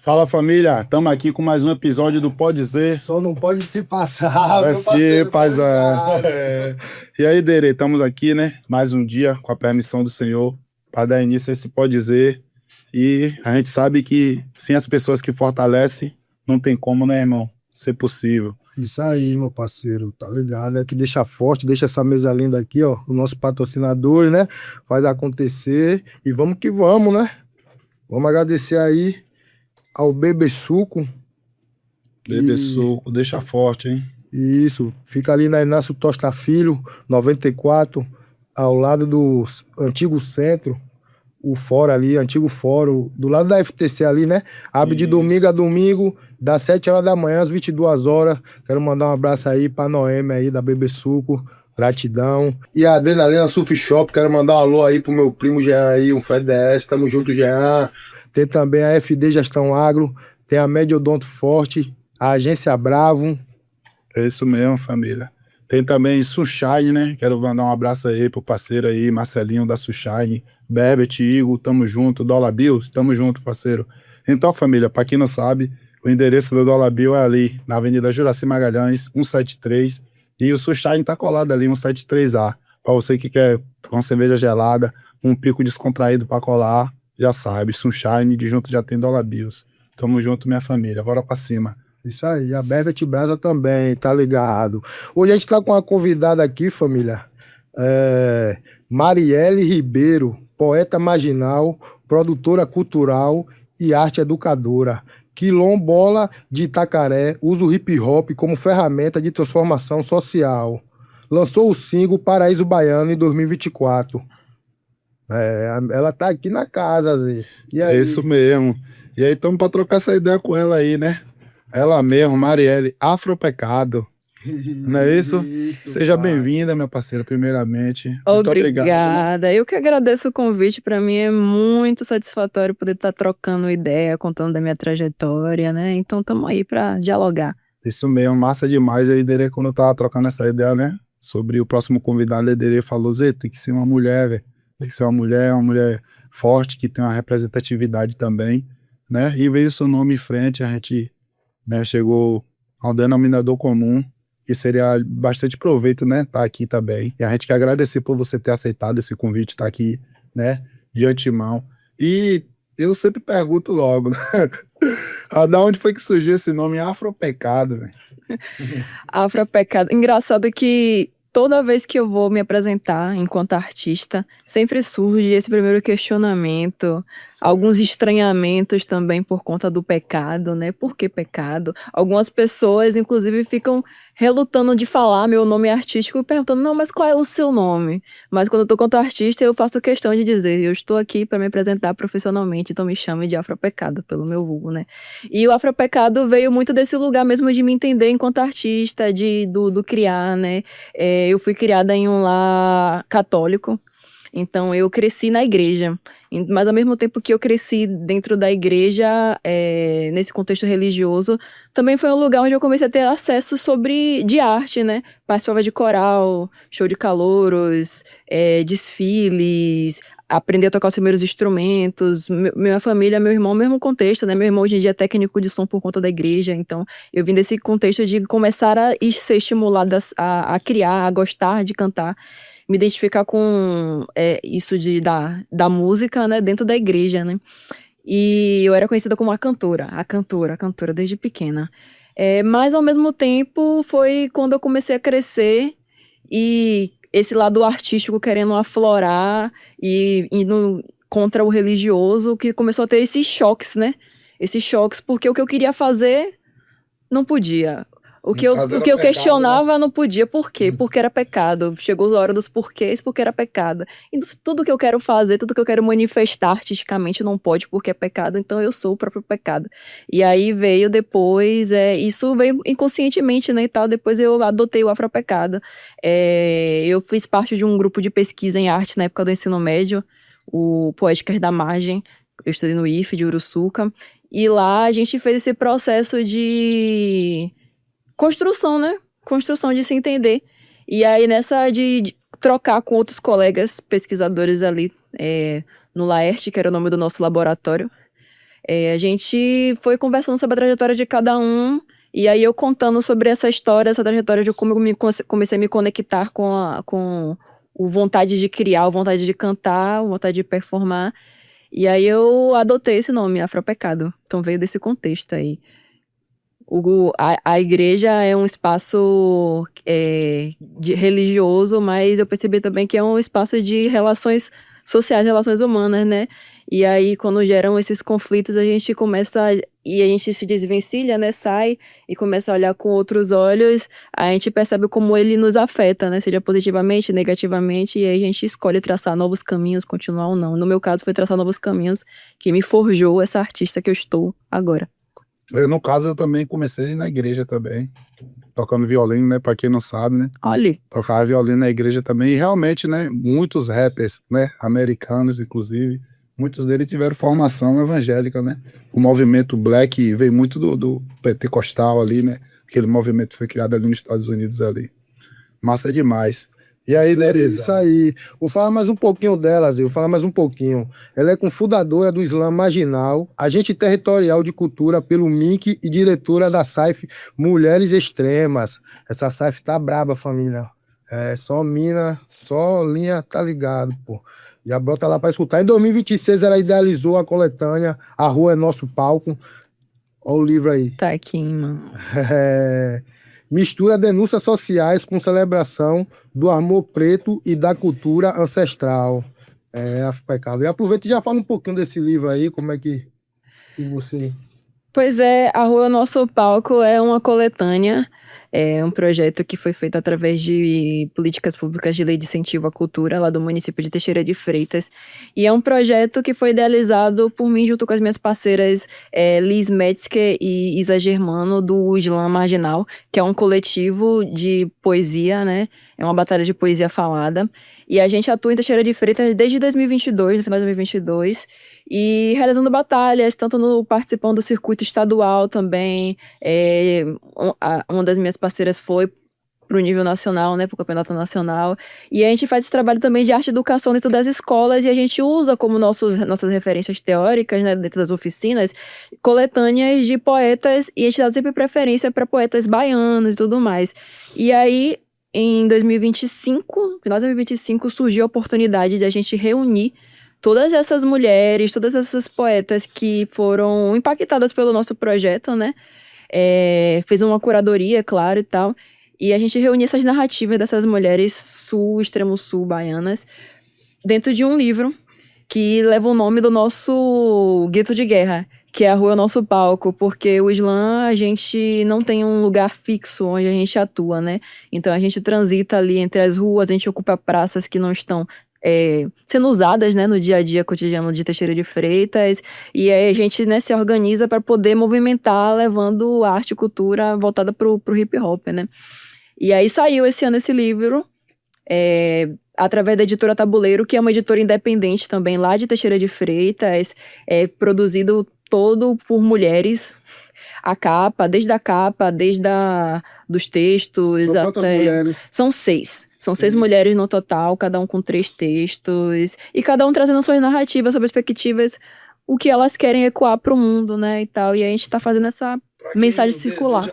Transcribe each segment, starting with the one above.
Fala família, estamos aqui com mais um episódio do Pode Ser. Só não pode se passar, Vai meu parceiro, ser, paizão. E aí, Dere, estamos aqui, né? Mais um dia, com a permissão do Senhor, para dar início a esse Pode Ser. E a gente sabe que sem as pessoas que fortalecem, não tem como, né, irmão? Ser possível. Isso aí, meu parceiro, tá ligado? É que deixa forte, deixa essa mesa linda aqui, ó. O nosso patrocinador, né? Faz acontecer e vamos que vamos, né? Vamos agradecer aí ao Bebê Suco. Bebê Suco, deixa forte, hein? Isso, fica ali na Inácio Tosta Filho, 94, ao lado do antigo centro, o fórum ali, antigo fórum, do lado da FTC ali, né? Abre de domingo a domingo, das 7 horas da manhã às 22 horas. Quero mandar um abraço aí pra Noemi aí, da Bebê Suco. Gratidão. E a Adrenalina Surf Shop, quero mandar um alô aí pro meu primo Jean aí, um FedS, tamo junto, Jean. Tem também a FD Gestão Agro, tem a Mediodonto Forte, a Agência Bravo. É isso mesmo, família. Tem também Sunshine, né? Quero mandar um abraço aí pro parceiro aí, Marcelinho da Sunshine, Bebet, Igor, tamo junto, Dollar Bills, tamo junto, parceiro. Então, família, pra quem não sabe, o endereço do Dollar Bill é ali, na Avenida Juraci Magalhães, 173, e o Sunshine tá colado ali, 173A. Pra você que quer uma cerveja gelada, um pico descontraído pra colar, já sabe, Sunshine, de junto já tem Dollar Bills. Tamo junto, minha família, bora pra cima. Isso aí, a Bevet Brasa também, tá ligado? Hoje a gente tá com uma convidada aqui, família. Marielle Ribeiro, poeta marginal, produtora cultural e arte educadora. Quilombola de Itacaré, usa o hip hop como ferramenta de transformação social. Lançou o single Paraíso Baiano em 2024. Ela tá aqui na casa, Zé. E aí? É isso mesmo. E aí estamos para trocar essa ideia com ela aí, né? Ela mesmo, Marielle, Afropecado. Não é isso? Seja bem-vinda, minha parceira, primeiramente. Muito obrigado. Obrigada. Eu que agradeço o convite. Para mim é muito satisfatório poder estar trocando ideia, contando da minha trajetória, né? Então estamos aí para dialogar. Isso mesmo, massa demais. Aí, Dere, quando eu tava trocando essa ideia, né? Sobre o próximo convidado, a Dere falou: Zé, tem que ser uma mulher, velho. Tem que ser uma mulher forte, que tem uma representatividade também, né? E veio seu nome em frente, a gente, né, chegou ao denominador comum, que seria bastante proveito, né, tá aqui também. E a gente quer agradecer por você ter aceitado esse convite, tá aqui, né, de antemão. E eu sempre pergunto logo, né? Da onde foi que surgiu esse nome Afropecado, velho? Afropecado. Engraçado que toda vez que eu vou me apresentar enquanto artista, sempre surge esse primeiro questionamento, alguns estranhamentos também por conta do pecado, né? Por que pecado? Algumas pessoas, inclusive, ficam relutando de falar meu nome artístico e perguntando, não, mas qual é o seu nome? Mas quando eu tô quanto artista, eu faço questão de dizer, eu estou aqui para me apresentar profissionalmente, então me chame de Afropecado, pelo meu vulgo, né? E o Afropecado veio muito desse lugar mesmo de me entender enquanto artista, do criar, né? Eu fui criada em um lar católico, então eu cresci na igreja, mas ao mesmo tempo que eu cresci dentro da igreja, nesse contexto religioso, também foi um lugar onde eu comecei a ter acesso de arte, né? Participava de coral, show de calouros, desfiles, aprender a tocar os primeiros instrumentos. Minha família, meu irmão, mesmo contexto, né? Meu irmão hoje em dia é técnico de som por conta da igreja, então eu vim desse contexto de começar a ser estimulada a criar, a gostar de cantar, me identificar com isso da música, né? Dentro da igreja, né? E eu era conhecida como a cantora desde pequena. Mas ao mesmo tempo foi quando eu comecei a crescer e esse lado artístico querendo aflorar e indo contra o religioso, que começou a ter esses choques, né? Esses choques, porque o que eu queria fazer não podia. O que eu questionava não podia. Por quê? Porque era pecado. Chegou a hora dos porquês, porque era pecado. E tudo que eu quero fazer, tudo que eu quero manifestar artisticamente não pode porque é pecado, então eu sou o próprio pecado. E aí veio depois, isso veio inconscientemente, né, e tal, depois eu adotei o Afropecado. Eu fiz parte de um grupo de pesquisa em arte na época do ensino médio, o Poéticas da Margem, eu estudei no IF de Uruçuca, e lá a gente fez esse processo de construção, né? Construção de se entender. E aí, nessa de trocar com outros colegas pesquisadores ali no Laerte, que era o nome do nosso laboratório, A gente foi conversando sobre a trajetória de cada um, e aí eu contando sobre essa história, essa trajetória de como eu comecei a me conectar com o vontade de criar, o vontade de cantar, o vontade de performar. E aí eu adotei esse nome, Afropecado. Então veio desse contexto aí. A igreja é um espaço religioso, mas eu percebi também que é um espaço de relações sociais, relações humanas, né? E aí, quando geram esses conflitos, a gente e a gente se desvencilha, né? Sai e começa a olhar com outros olhos, a gente percebe como ele nos afeta, né? Seja positivamente, negativamente, e aí a gente escolhe traçar novos caminhos, continuar ou não. No meu caso, foi traçar novos caminhos que me forjou essa artista que eu estou agora. No caso, eu também comecei na igreja também, tocando violino, né? Pra quem não sabe, né? Olha, Tocava violino na igreja também. E realmente, né? Muitos rappers, né? Americanos, inclusive, muitos deles tiveram formação evangélica, né? O movimento black veio muito do pentecostal ali, né? Aquele movimento foi criado ali nos Estados Unidos ali. Massa demais. E aí, Nereza? Isso aí. Vou falar mais um pouquinho dela, Zé. Vou falar mais um pouquinho. Ela é cofundadora do Islã Marginal, agente territorial de cultura pelo MINC e diretora da SAIF Mulheres Extremas. Essa SAIF tá braba, família. É só mina, só linha, tá ligado, pô. Já brota lá pra escutar. Em 2026 ela idealizou a coletânea A Rua é Nosso Palco. Ó o livro aí. tá aqui, mano. Mistura denúncias sociais com celebração do amor preto e da cultura ancestral. Afropecado. E aproveita e já fala um pouquinho desse livro aí, como é que você... Pois é, A Rua é Nosso Palco é uma coletânea, é um projeto que foi feito através de políticas públicas de lei de incentivo à cultura, lá do município de Teixeira de Freitas. E é um projeto que foi idealizado por mim, junto com as minhas parceiras Liz Metzger e Isa Germano, do Islã Marginal, que é um coletivo de poesia, né? É uma batalha de poesia falada. E a gente atua em Teixeira de Freitas desde 2022, no final de 2022, e realizando batalhas, tanto participando do circuito estadual também. Uma das minhas parceiras foi para o nível nacional, né, para o campeonato nacional. E a gente faz esse trabalho também de arte e educação dentro das escolas, e a gente usa como nossas referências teóricas, né, dentro das oficinas, coletâneas de poetas, e a gente dá sempre preferência para poetas baianos e tudo mais. E aí, em 2025, final de 2025, surgiu a oportunidade de a gente reunir todas essas mulheres, todas essas poetas que foram impactadas pelo nosso projeto, né? Fez uma curadoria, claro, e tal. E a gente reuniu essas narrativas dessas mulheres extremo sul, baianas, dentro de um livro que leva o nome do nosso gueto de guerra, que é A Rua é o Nosso Palco, porque o Islã, a gente não tem um lugar fixo onde a gente atua, né? Então a gente transita ali entre as ruas, a gente ocupa praças que não estão sendo usadas, né, no dia a dia cotidiano de Teixeira de Freitas, e aí a gente, né, se organiza para poder movimentar, levando arte e cultura voltada pro hip hop, né. E aí saiu esse ano esse livro, através da editora Tabuleiro, que é uma editora independente também, lá de Teixeira de Freitas, produzido todo por mulheres. Desde dos textos. São quantas mulheres? São 6. São 6 mulheres no total, cada um com 3 textos. E cada um trazendo suas narrativas, suas perspectivas, o que elas querem ecoar pro mundo, né, e tal. E a gente tá fazendo essa mensagem circular.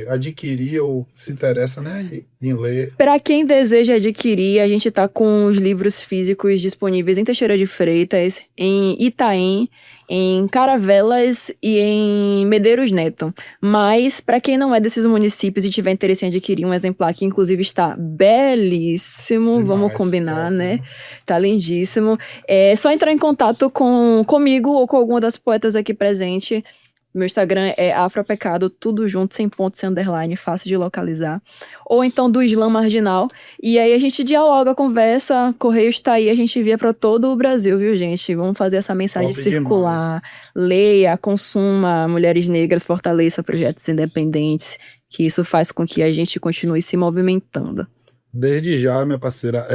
Adquirir ou se interessa, né, em ler. Para quem deseja adquirir, a gente tá com os livros físicos disponíveis em Teixeira de Freitas, em Itaém, em Caravelas e em Medeiros Neto. Mas, para quem não é desses municípios e tiver interesse em adquirir um exemplar, que inclusive está belíssimo, demais, vamos combinar, né? Tá lindíssimo. É só entrar em contato comigo ou com alguma das poetas aqui presentes. Meu Instagram é Afropecado, tudo junto, sem ponto, sem underline, fácil de localizar. Ou então do Islã Marginal. E aí a gente dialoga, conversa, Correio está aí, a gente envia para todo o Brasil, viu, gente? Vamos fazer essa mensagem circular. Leia, consuma, mulheres negras, fortaleça projetos independentes, que isso faz com que a gente continue se movimentando. Desde já, minha parceira,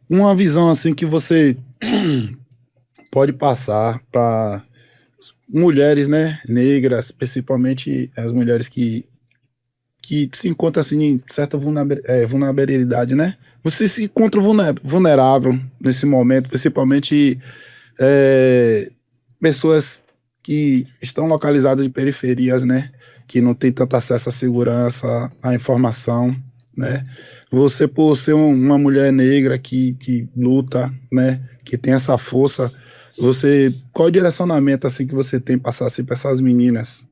uma visão assim que você pode passar para mulheres, né, negras, principalmente as mulheres que se encontram assim em certa vulnerabilidade, né? Você se encontra vulnerável nesse momento, principalmente pessoas que estão localizadas em periferias, né? Que não tem tanto acesso à segurança, à informação, né? Você, por ser uma mulher negra que luta, né? Que tem essa força, qual o direcionamento, assim, que você tem passar assim, para essas meninas?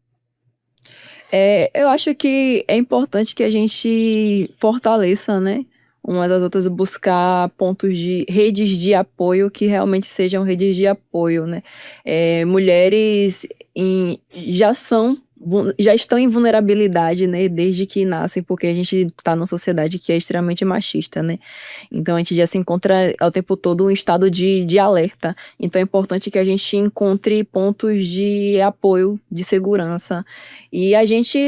Eu acho que é importante que a gente fortaleça, né? Umas das outras, buscar pontos de redes de apoio que realmente sejam redes de apoio, né? Mulheres já estão em vulnerabilidade, né? Desde que nascem, porque a gente está numa sociedade que é extremamente machista, né? Então a gente já se encontra ao tempo todo em estado de alerta. Então é importante que a gente encontre pontos de apoio, de segurança. E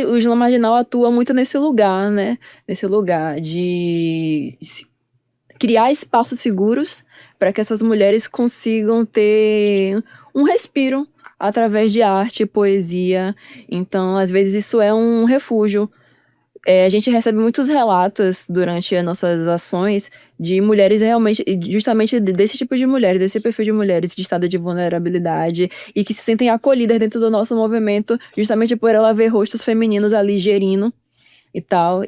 o Islã Marginal atua muito nesse lugar, né? Nesse lugar de criar espaços seguros para que essas mulheres consigam ter um respiro através de arte e poesia. Então, às vezes, isso é um refúgio. A gente recebe muitos relatos durante as nossas ações de mulheres realmente, justamente desse tipo de mulheres, desse perfil de mulheres de estado de vulnerabilidade e que se sentem acolhidas dentro do nosso movimento, justamente por ela ver rostos femininos ali gerindo e tal,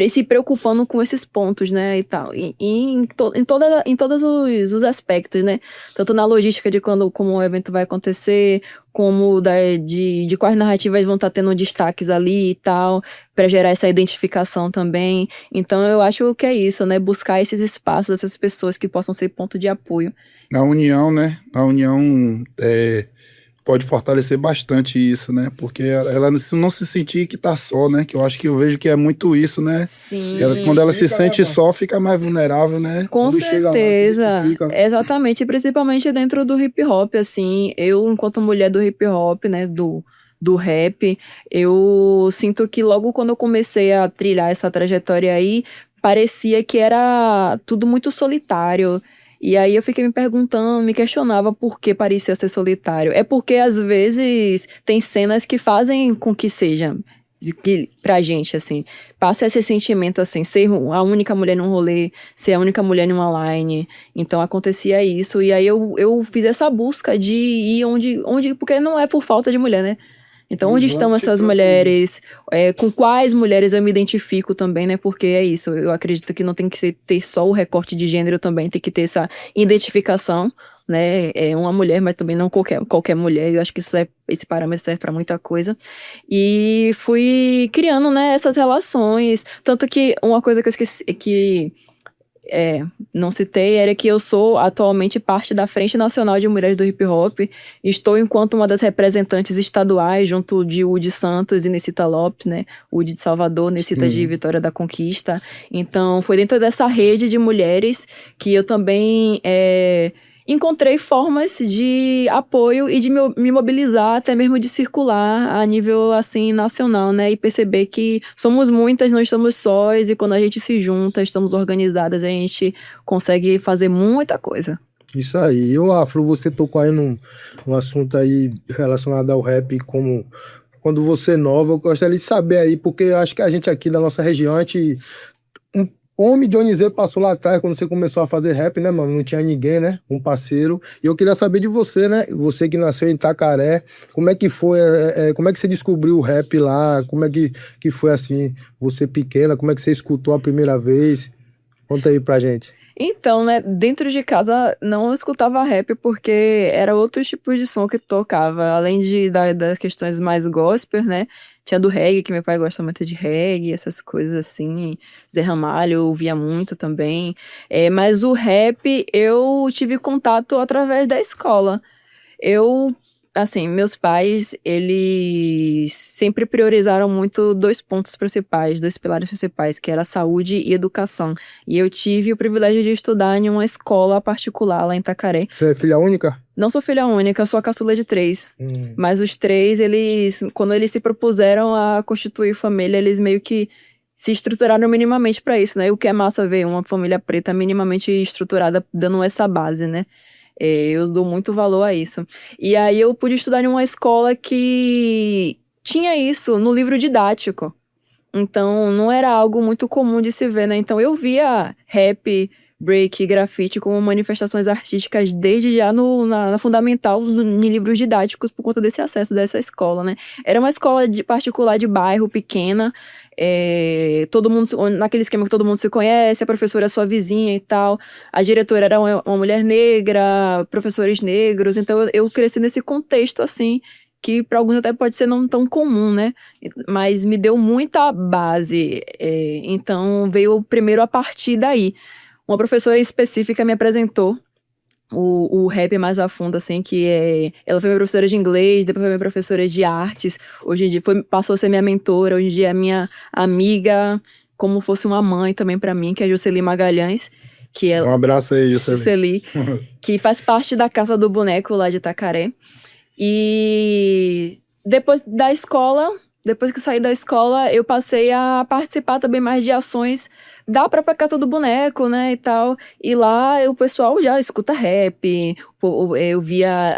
se preocupando com esses pontos, né, e tal, em todos os aspectos, né, tanto na logística de como o evento vai acontecer, como de quais narrativas vão estar tendo destaques ali e tal, para gerar essa identificação também. Então eu acho que é isso, né, buscar esses espaços, essas pessoas que possam ser ponto de apoio. A união, né? A união pode fortalecer bastante isso, né? Porque ela não se sentir que tá só, né? Que eu acho que eu vejo que é muito isso, né? Sim. Quando ela se Fica, sente né, só, fica mais vulnerável, né? Com Quando chega lá, se certeza, identifica. exatamente, principalmente dentro do hip hop, assim, eu enquanto mulher do hip hop, né, do rap, eu sinto que logo quando eu comecei a trilhar essa trajetória aí, parecia que era tudo muito solitário, e aí eu fiquei me perguntando, me questionava por que parecia ser solitário. É porque às vezes tem cenas que fazem com que seja, pra gente, assim, passa esse sentimento, assim, ser a única mulher num rolê, ser a única mulher numa line. Então acontecia isso. E aí eu fiz essa busca de ir onde. Porque não é por falta de mulher, né? Então, O onde Islã estão te essas trouxe mulheres? Com quais mulheres eu me identifico também, né? Porque é isso. Eu acredito que não tem que ter só o recorte de gênero também, tem que ter essa identificação, né? É uma mulher, mas também não qualquer mulher. Eu acho que esse parâmetro serve para muita coisa. E fui criando, né, essas relações. Tanto que uma coisa que eu esqueci, não citei, era que eu sou atualmente parte da Frente Nacional de Mulheres do Hip Hop. Estou enquanto uma das representantes estaduais, junto de Udi Santos e Necita Lopes, né? Udi de Salvador, Necita de Vitória da Conquista. Então, foi dentro dessa rede de mulheres que eu também encontrei formas de apoio e de me mobilizar, até mesmo de circular a nível, assim, nacional, né? E perceber que somos muitas, não estamos sós, e quando a gente se junta, estamos organizadas, a gente consegue fazer muita coisa. Isso aí. E o Afro, você tocou aí num assunto aí relacionado ao rap, como quando você é nova, eu gostaria de saber aí, porque eu acho que a gente aqui da nossa região, um homem Dioniseu passou lá atrás, quando você começou a fazer rap, né, mano? Não tinha ninguém, né? Um parceiro. E eu queria saber de você, né? Você que nasceu em Itacaré, como é que foi, como é que você descobriu o rap lá? Como é que foi, assim, você pequena? Como é que você escutou a primeira vez? Conta aí pra gente. Então, né, dentro de casa não escutava rap porque era outro tipo de som que tocava. Além das questões mais gospel, né? Tinha do reggae, que meu pai gosta muito de reggae, essas coisas assim. Zé Ramalho eu ouvia muito também. Mas o rap eu tive contato através da escola. Eu, assim, meus pais, eles sempre priorizaram muito dois pontos principais, dois pilares principais, que era saúde e educação. E eu tive o privilégio de estudar em uma escola particular lá em Itacaré. Você é filha única? Não sou filha única, sou a caçula de três. Hum. Mas os três, quando eles se propuseram a constituir família, eles meio que se estruturaram minimamente para isso, né? E o que é massa ver uma família preta minimamente estruturada, dando essa base, né? Eu dou muito valor a isso. E aí eu pude estudar em uma escola que tinha isso no livro didático. Então não era algo muito comum de se ver, né? Então eu via rap break e grafite como manifestações artísticas desde já na fundamental, em livros didáticos, por conta desse acesso dessa escola, né? Era uma escola particular de bairro, pequena, todo mundo, naquele esquema que todo mundo se conhece, a professora é sua vizinha e tal, a diretora era uma mulher negra, professores negros, então eu cresci nesse contexto, assim, que para alguns até pode ser não tão comum, né? Mas me deu muita base, então veio primeiro a partir daí. Uma professora específica me apresentou o rap mais a fundo, assim, ela foi minha professora de inglês, depois foi minha professora de artes, hoje em dia passou a ser minha mentora, hoje em dia é minha amiga, como fosse uma mãe também para mim, que é a Jusceli Magalhães, que é Um abraço aí, Jusceli. Que faz parte da Casa do Boneco lá de Itacaré. E depois que saí da escola, eu passei a participar também mais de ações da própria Casa do Boneco, né, e tal. E lá o pessoal já escuta rap, eu via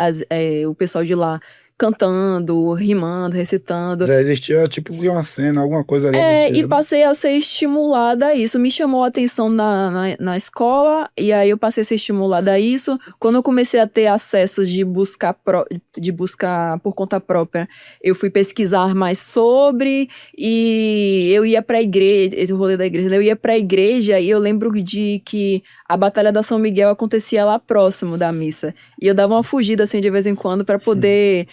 o pessoal de lá cantando, rimando, recitando. Já existia tipo uma cena, alguma coisa ali. E passei a ser estimulada a isso. Me chamou a atenção na escola, e aí eu passei a ser estimulada a isso. Quando eu comecei a ter acesso de buscar por conta própria, eu fui pesquisar mais sobre, e eu ia pra igreja, esse rolê da igreja, eu ia pra igreja, e eu lembro de que a Batalha da São Miguel acontecia lá próximo da missa. E eu dava uma fugida, assim, de vez em quando, pra poder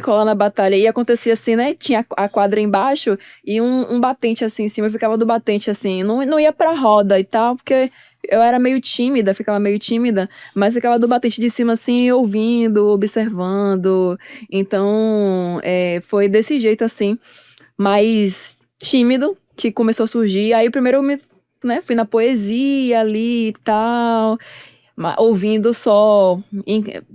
colar na batalha. E acontecia assim, né? Tinha a quadra embaixo e um batente assim em cima. Eu ficava do batente assim. Não ia pra roda e tal, porque eu era meio tímida, ficava meio tímida. Mas ficava do batente de cima assim, ouvindo, observando. Então, foi desse jeito assim, mais tímido, que começou a surgir. Aí primeiro eu fui na poesia ali e tal, ouvindo só,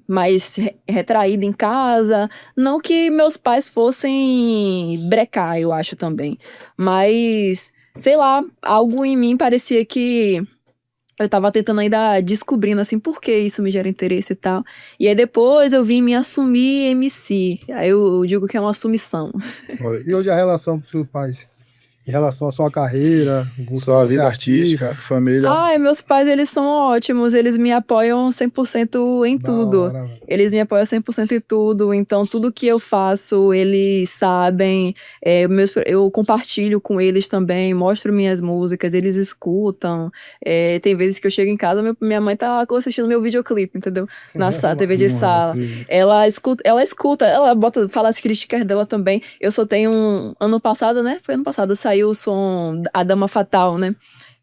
mais retraído em casa. Não que meus pais fossem brecar, eu acho também. Mas, sei lá, algo em mim parecia que eu tava tentando ainda descobrindo, assim, por que isso me gera interesse e tal. E aí depois eu vim me assumir MC. Aí eu digo que é uma assumição. E hoje a relação com seus pais? Em relação à sua carreira, com sua vida artística, família. Meus pais, eles são ótimos, eles me apoiam 100% em tudo. Hora, Eles me apoiam 100% em tudo, então tudo que eu faço, eles sabem. Eu compartilho com eles também, mostro minhas músicas, eles escutam. Tem vezes que eu chego em casa, minha mãe tá assistindo meu videoclipe, entendeu? Na TV de sala. Ela escuta, ela fala as críticas dela também. Eu só tenho ano passado, né? Foi ano passado, saiu o som A Dama Fatal, né?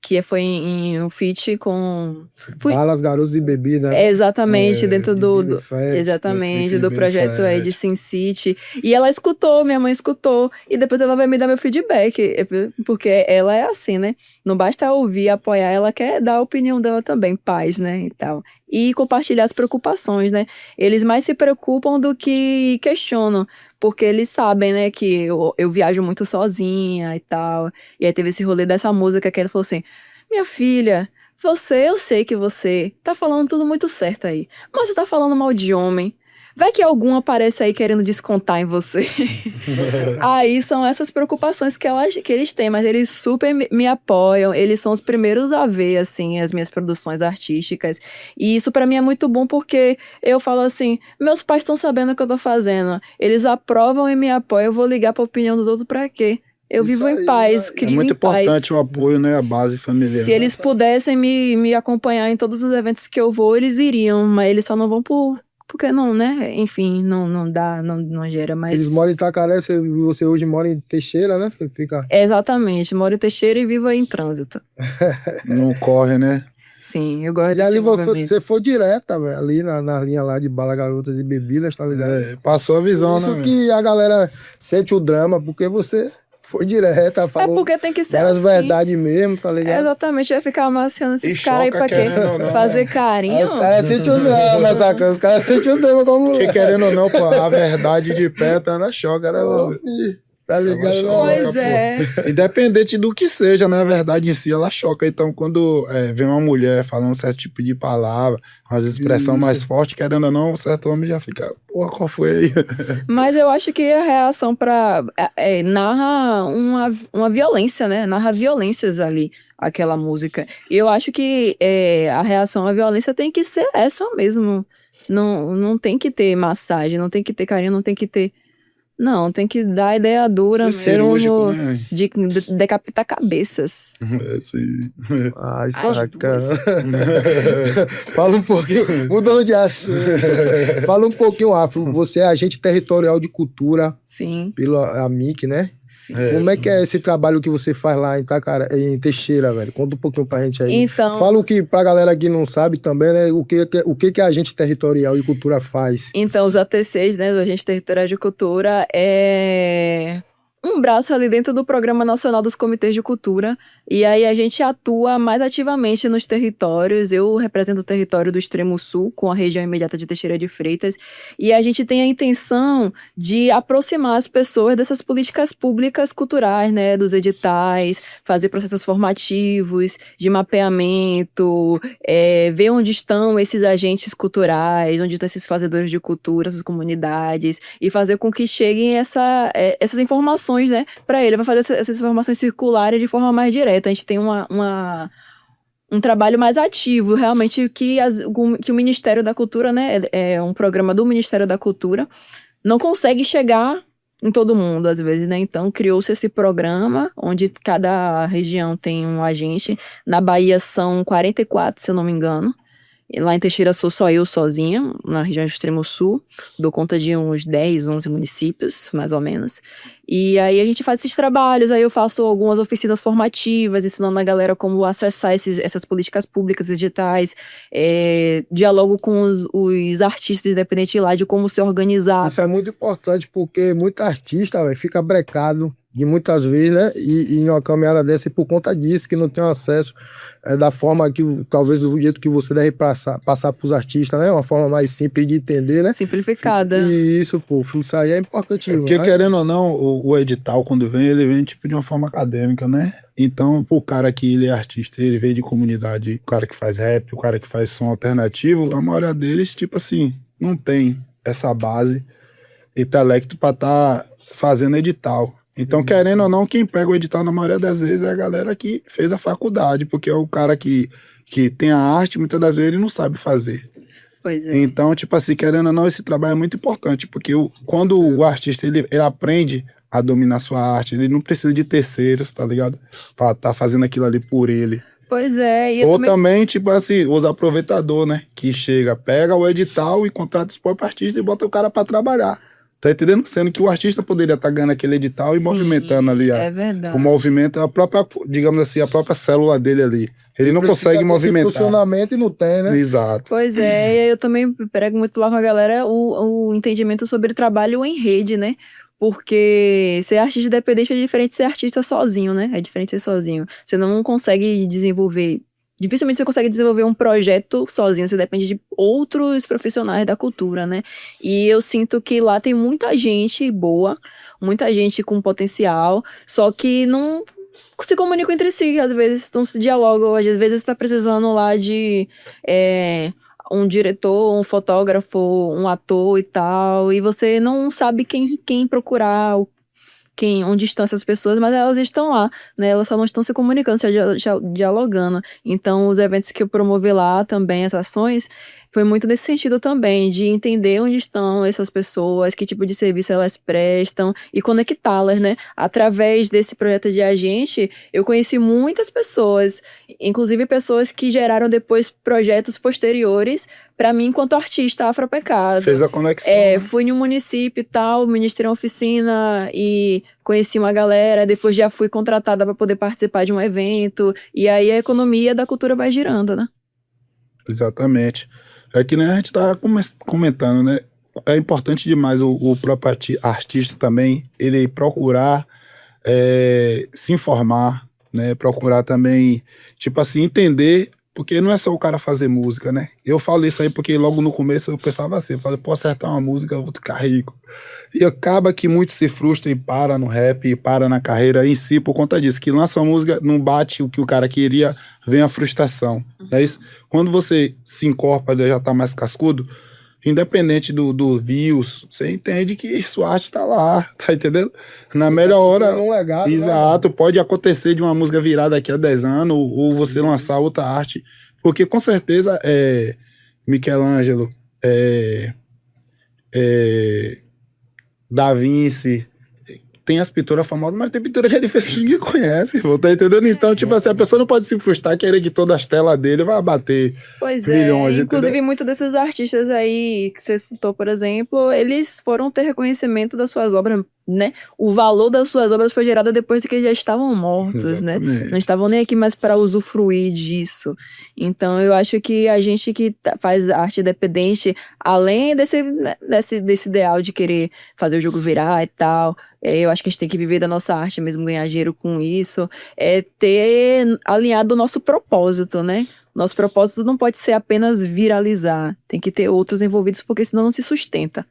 Que foi em um feat com... Balas, Garotos e Bebida. Exatamente, dentro do exatamente, do projeto aí de Sin City. E ela escutou, minha mãe escutou, e depois ela vai me dar meu feedback, porque ela é assim, né? Não basta ouvir, apoiar, ela quer dar a opinião dela também, paz, né, e tal. E compartilhar as preocupações, né? Eles mais se preocupam do que questionam, porque eles sabem, né, que eu viajo muito sozinha e tal. E aí teve esse rolê dessa música que ele falou assim: minha filha, eu sei que você tá falando tudo muito certo aí, mas você tá falando mal de homem. Vai que algum aparece aí querendo descontar em você. Aí são essas preocupações que eles têm, mas eles super me apoiam, eles são os primeiros a ver, assim, as minhas produções artísticas. E isso pra mim é muito bom, porque eu falo assim, meus pais estão sabendo o que eu tô fazendo, eles aprovam e me apoiam, eu vou ligar pra opinião dos outros pra quê? Eu vivo em paz, crio em paz. É muito importante o apoio, né? A base familiar. Se eles pudessem me acompanhar em todos os eventos que eu vou, eles iriam, mas eles só não vão porque não, né? Enfim, não dá, não gera mais. Eles moram em Itacaré, você hoje mora em Teixeira, né? Você fica... Exatamente, moro em Teixeira e vivo aí em trânsito. Não corre, né? Sim, eu gosto E ali você foi direta, velho, ali na linha lá de Bala, Garotas e Bebidas, tá ligado? Passou a visão, isso né? Isso que a galera sente o drama, porque você foi direta, falou porque tem que ser várias assim. verdades mesmo, tá ligado? Exatamente, vai ficar amaciando esses caras aí pra quê? Fazer carinho? Os caras sentem o drama, saca? Os caras sentem o drama como... Porque querendo ou não, pô, a verdade de pé tá na choca, né? Tá ligado? Ela Não, choca, Pois é. Independente do que seja, na verdade, em si, ela choca. Então, quando vem uma mulher falando um certo tipo de palavra, umas expressão Isso. mais forte, querendo ou não, um certo homem já fica, porra, qual foi aí? Mas eu acho que a reação narra uma violência, né? Narra violências ali, aquela música. E eu acho que a reação à violência tem que ser essa mesmo. Não, não tem que ter massagem, não tem que ter carinho, não tem que ter. Não, tem que dar ideia dura Ser cirúrgico, mesmo né? de decapitar cabeças. Sim. Ai, As saca. duas. Fala um pouquinho, mudando de assunto. Fala um pouquinho, Afro. Você é agente territorial de cultura Sim. pela AMIC, né? Como é que é esse trabalho que você faz lá em Teixeira, velho? Conta um pouquinho pra gente aí. Então, Fala o que pra galera que não sabe também, né? O que a agente territorial de cultura faz? Então, os ATCs, né, do Agente Territorial de Cultura, é um braço ali dentro do Programa Nacional dos Comitês de Cultura. E aí a gente atua mais ativamente nos territórios. Eu represento o território do Extremo Sul, com a região imediata de Teixeira de Freitas. E a gente tem a intenção de aproximar as pessoas dessas políticas públicas culturais, né, dos editais, fazer processos formativos, de mapeamento, ver onde estão esses agentes culturais, onde estão esses fazedores de cultura, essas comunidades, e fazer com que cheguem essas informações, né, para ele. Vai fazer essas informações circularem de forma mais direta. A gente tem um trabalho mais ativo, realmente, que o Ministério da Cultura, né, é um programa do Ministério da Cultura, não consegue chegar em todo mundo, às vezes, né? Então, criou-se esse programa, onde cada região tem um agente. Na Bahia são 44, se eu não me engano. E lá em Teixeira sou só eu sozinha, na região do Extremo Sul. Dou conta de uns 10, 11 municípios, mais ou menos. E aí a gente faz esses trabalhos, aí eu faço algumas oficinas formativas, ensinando a galera como acessar essas políticas públicas digitais, dialogo com os artistas independentes lá de como se organizar. Isso é muito importante porque muito artista, velho, fica brecado de muitas vezes, né? E em uma caminhada dessa, e por conta disso, que não tem acesso da forma que, talvez do jeito que você deve passar pros artistas, né? Uma forma mais simples de entender, né? Simplificada. E isso, pô, isso aí é importante. Porque, né? querendo ou não, o edital, quando vem, ele vem tipo de uma forma acadêmica, né? Então, o cara que ele é artista, ele veio de comunidade, o cara que faz rap, o cara que faz som alternativo, a maioria deles, tipo assim, não tem essa base intelecto pra estar fazendo edital. Então, querendo ou não, quem pega o edital na maioria das vezes é a galera que fez a faculdade, porque é o cara que tem a arte, muitas das vezes ele não sabe fazer. Pois é. Então, tipo assim, querendo ou não, esse trabalho é muito importante, porque quando o artista ele aprende a dominar sua arte, ele não precisa de terceiros, tá ligado? Pra tá fazendo aquilo ali por ele. Pois é. E eu Ou também, tipo assim, os aproveitadores, né? Que chega, pega o edital e contrata os próprios artistas e bota o cara pra trabalhar. Tá entendendo? Sendo que o artista poderia estar ganhando aquele edital e movimentando ali é verdade. o movimento, a própria, digamos assim, a própria célula dele ali. Ele não Precisa consegue desse movimentar. funcionamento e não tem, né? Exato. Pois é, e aí eu também prego muito lá com a galera o entendimento sobre trabalho em rede, né? Porque ser artista independente é diferente de ser artista sozinho, né? É diferente de ser sozinho. Você não consegue desenvolver. Dificilmente você consegue desenvolver um projeto sozinho, você depende de outros profissionais da cultura, né? E eu sinto que lá tem muita gente boa, muita gente com potencial, só que não se comunicam entre si, às vezes não se dialogam, às vezes você tá precisando lá de um diretor, um fotógrafo, um ator e tal, e você não sabe quem procurar, onde estão essas pessoas, mas elas estão lá, né? Elas só não estão se comunicando, se dialogando. Então, os eventos que eu promovi lá também, as ações, foi muito nesse sentido também, de entender onde estão essas pessoas, que tipo de serviço elas prestam e conectá-las, né? Através desse projeto de agente, eu conheci muitas pessoas, inclusive pessoas que geraram depois projetos posteriores para mim enquanto artista afropecado. Fez a conexão. Né? Fui no município e tal, ministrei uma oficina e conheci uma galera, depois já fui contratada para poder participar de um evento, e aí a economia da cultura vai girando, né? Exatamente. É que nem a gente estava comentando, né? É importante demais o próprio artista também, ele procurar se informar, né? Procurar também, tipo assim, entender Porque não é só o cara fazer música, né? Eu falo isso aí porque logo no começo eu pensava assim, eu falei, pô, acertar uma música, eu vou ficar rico. E acaba que muito se frustra e para no rap, e para na carreira em si por conta disso, que lança uma música, não bate o que o cara queria, vem a frustração, não é isso? Quando você se incorpora, já tá mais cascudo, independente do views, você entende que sua arte tá lá, tá entendendo? Na melhor hora, Um legado, exato, pode acontecer de uma música virar daqui a 10 anos, ou você lançar outra arte, porque com certeza Michelangelo, Da Vinci, tem as pinturas famosas, mas tem pintura que ele fez que ninguém conhece, pô, tá entendendo? Então, tipo assim, a pessoa não pode se frustrar e querer que todas as telas dele vai bater Pois trilhões, inclusive entendeu? muitos desses artistas aí que você citou, por exemplo, eles foram ter reconhecimento das suas obras, né? O valor das suas obras foi gerado depois de que eles já estavam mortos, né? Exatamente. Não estavam nem aqui mais para usufruir disso. Então eu acho que a gente que faz arte independente, além desse ideal de querer fazer o jogo virar e tal, eu acho que a gente tem que viver da nossa arte mesmo, ganhar dinheiro com isso, ter alinhado o nosso propósito, né? Nosso propósito não pode ser apenas viralizar, tem que ter outros envolvidos, porque senão não se sustenta.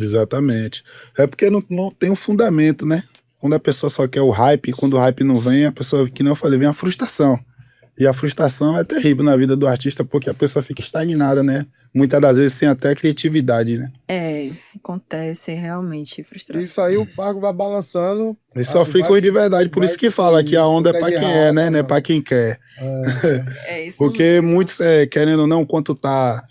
Exatamente. É porque não tem um fundamento, né? Quando a pessoa só quer o hype, quando o hype não vem, a pessoa, que nem eu falei, vem a frustração. E a frustração é terrível na vida do artista, porque a pessoa fica estagnada, né? Muitas das vezes sem até criatividade, né? Acontece realmente frustração. Isso aí o barco vai balançando. E sofre coisa de verdade, por isso que fala que a onda é pra de quem é, né? raça, Não é mano. pra quem quer. É isso Porque mesmo. muitos, querendo ou não, quanto tá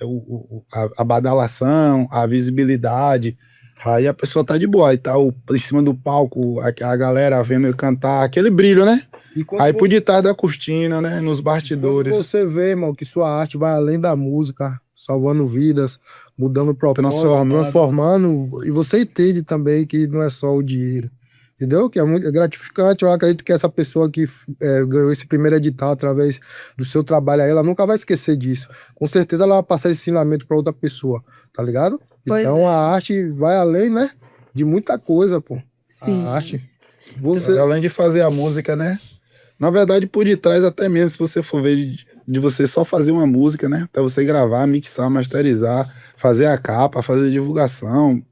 a badalação, a visibilidade, aí a pessoa tá de boa, aí tá em cima do palco, a galera vendo eu cantar, aquele brilho, né? E quando Aí por detrás da cortina, né? Nos bastidores. você vê, irmão, que sua arte vai além da música, salvando vidas, mudando propósito, transformando, e você entende também que não é só o dinheiro. Entendeu? Que é muito gratificante. Eu acredito que essa pessoa que ganhou esse primeiro edital através do seu trabalho aí, ela nunca vai esquecer disso. Com certeza ela vai passar esse ensinamento para outra pessoa, tá ligado? Pois Então a arte vai além, né? De muita coisa, pô. Sim. A arte. Além de fazer a música, né? Na verdade, por detrás até mesmo, se você for ver de você só fazer uma música, né? Até você gravar, mixar, masterizar, fazer a capa, fazer divulgação,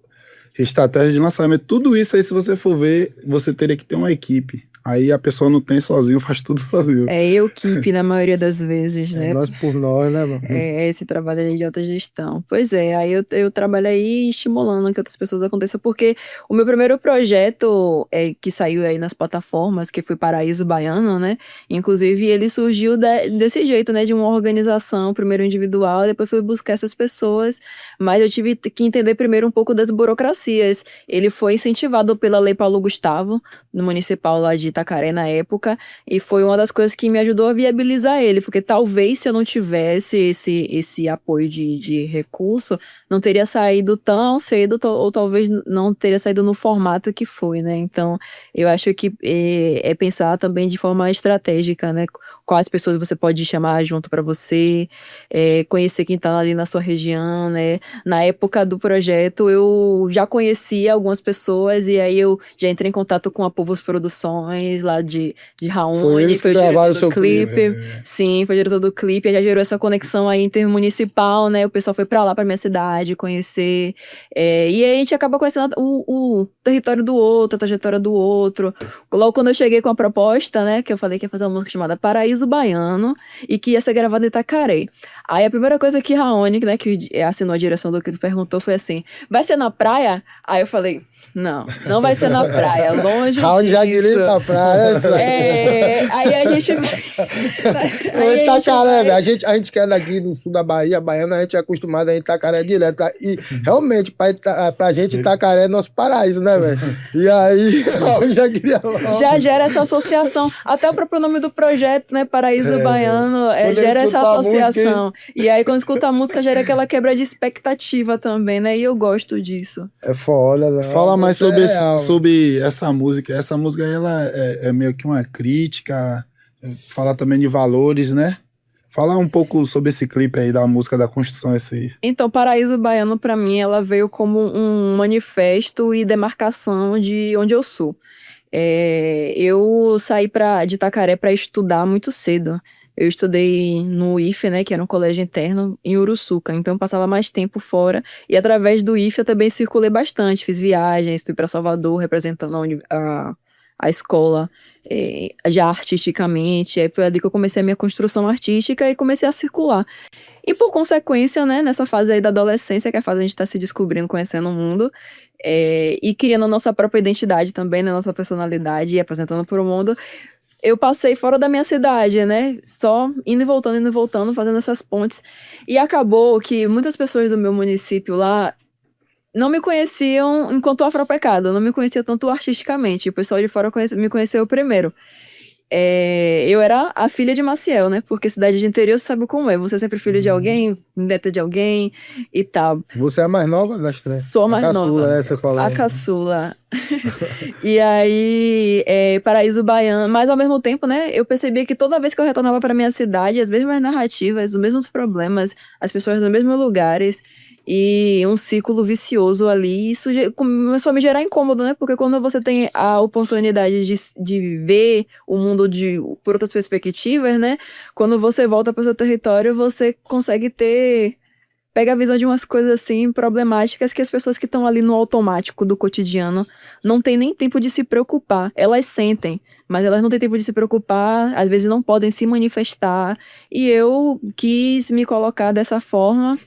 estratégia de lançamento, tudo isso aí, se você for ver, você teria que ter uma equipe. Aí a pessoa não tem sozinho, faz tudo sozinho. É equipe na maioria das vezes, né? Nós por nós, né, mano? Esse trabalho aí de alta gestão. Pois é, aí eu trabalho aí estimulando que outras pessoas aconteçam, porque o meu primeiro projeto que saiu aí nas plataformas, que foi Paraíso Baiano, né? Inclusive, ele surgiu desse jeito, né? De uma organização, primeiro individual, depois fui buscar essas pessoas, mas eu tive que entender primeiro um pouco das burocracias. Ele foi incentivado pela Lei Paulo Gustavo, no municipal lá de Itacaré na época, e foi uma das coisas que me ajudou a viabilizar ele, porque talvez se eu não tivesse esse apoio de recurso, não teria saído tão cedo, ou talvez não teria saído no formato que foi, né? Então, eu acho que é pensar também de forma estratégica, né? Quais pessoas você pode chamar junto para você, conhecer quem tá ali na sua região, né? Na época do projeto, eu já conhecia algumas pessoas, e aí eu já entrei em contato com a Povos Produções, lá de Raoni, Foi eles que o gravaram diretor o seu do clipe. clipe. Sim, foi o diretor do clipe, já gerou essa conexão aí intermunicipal, né? O pessoal foi pra lá, pra minha cidade, conhecer. E aí a gente acaba conhecendo o território do outro, a trajetória do outro. Logo quando eu cheguei com a proposta, né? Que eu falei que ia fazer uma música chamada Paraíso Baiano e que ia ser gravada em Itacaré. Aí a primeira coisa que Raoni, né, que assinou a direção do clipe, perguntou foi assim: vai ser na praia? Aí eu falei: não vai ser na praia, longe Raul disso. já queria ir pra praia, Aí a gente Oi, Itacaré, velho. A gente que é daqui do sul da Bahia, baiana, a gente é acostumado a ir em Itacaré direto. Tá? E realmente, pra gente, Itacaré é nosso paraíso, né, velho? E aí, Raul já queria logo. Já gera essa associação. Até o próprio nome do projeto, né? Paraíso Baiano, gera essa associação. E aí, quando escuta a música, gera aquela quebra de expectativa também, né? E eu gosto disso. É foda, né? Fala mais sobre essa música. Essa música aí, ela é meio que uma crítica, fala também de valores, né? Fala um pouco sobre esse clipe aí da música da Constituição, esse aí. Então, Paraíso Baiano, pra mim, ela veio como um manifesto e demarcação de onde eu sou. Eu saí de Itacaré para estudar muito cedo. Eu estudei no IFE, né, que era um colégio interno, em Uruçuca. Então, eu passava mais tempo fora. E através do IFE, eu também circulei bastante. Fiz viagens, fui para Salvador, representando a escola, já artisticamente. Aí foi ali que eu comecei a minha construção artística e comecei a circular. E por consequência, né, nessa fase aí da adolescência, que é a fase a gente tá se descobrindo, conhecendo o mundo, e criando a nossa própria identidade também, né, nossa personalidade, e apresentando para o mundo, eu passei fora da minha cidade, né, só indo e voltando, fazendo essas pontes. E acabou que muitas pessoas do meu município lá não me conheciam enquanto afropecado, não me conhecia tanto artisticamente. O pessoal de fora me conheceu primeiro. Eu era a filha de Maciel, né? Porque cidade de interior você sabe como é. Você é sempre filho de alguém, neta de alguém e tal. Você é a mais nova das três? Sou a mais caçula, nova. você falou. A caçula. E aí, Paraíso Baiano. Mas ao mesmo tempo, né? Eu percebia que toda vez que eu retornava para minha cidade, as mesmas narrativas, os mesmos problemas, as pessoas nos mesmos lugares. E um ciclo vicioso ali. Isso começou a me gerar incômodo, né? Porque quando você tem a oportunidade de ver o mundo por outras perspectivas, né? Quando você volta para o seu território, você consegue pega a visão de umas coisas assim problemáticas que as pessoas que estão ali no automático do cotidiano não têm nem tempo de se preocupar. Elas sentem, mas elas não têm tempo de se preocupar, às vezes não podem se manifestar. E eu quis me colocar dessa forma.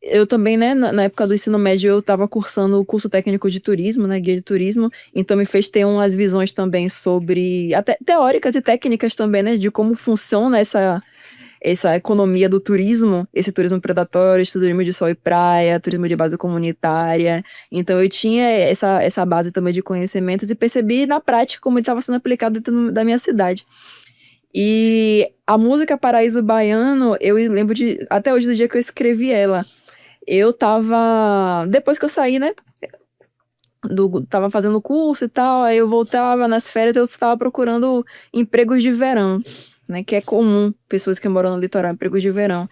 Eu também, né, na época do ensino médio, eu estava cursando o curso técnico de turismo, né, guia de turismo, então me fez ter umas visões também sobre, até teóricas e técnicas também, né, de como funciona essa economia do turismo, esse turismo predatório, esse turismo de sol e praia, turismo de base comunitária. Então eu tinha essa base também de conhecimentos e percebi na prática como ele estava sendo aplicado dentro da minha cidade. E a música Paraíso Baiano, eu lembro até hoje do dia que eu escrevi ela. Eu tava, depois que eu saí, né, tava fazendo curso e tal, aí eu voltava nas férias, eu tava procurando empregos de verão, né, que é comum, pessoas que moram no litoral, empregos de verão.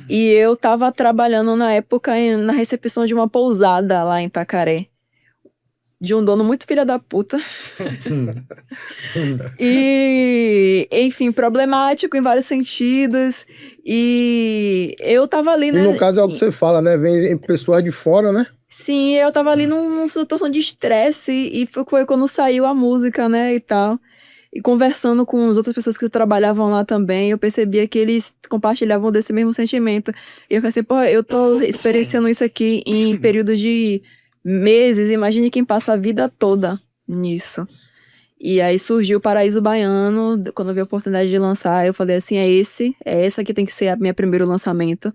E eu tava trabalhando na época na recepção de uma pousada lá em Itacaré, de um dono muito filha da puta. E, enfim, problemático em vários sentidos. E eu tava ali, né? E no caso é o que você fala, né? Vem pessoas de fora, né? Sim, eu tava ali numa situação de estresse e foi quando saiu a música, né, e tal. E conversando com as outras pessoas que trabalhavam lá também, eu percebia que eles compartilhavam desse mesmo sentimento. E eu falei assim, pô, eu tô experienciando isso aqui em períodos de meses, imagine quem passa a vida toda nisso. E aí surgiu o Paraíso Baiano, quando eu vi a oportunidade de lançar, eu falei assim, essa que tem que ser a minha primeiro lançamento.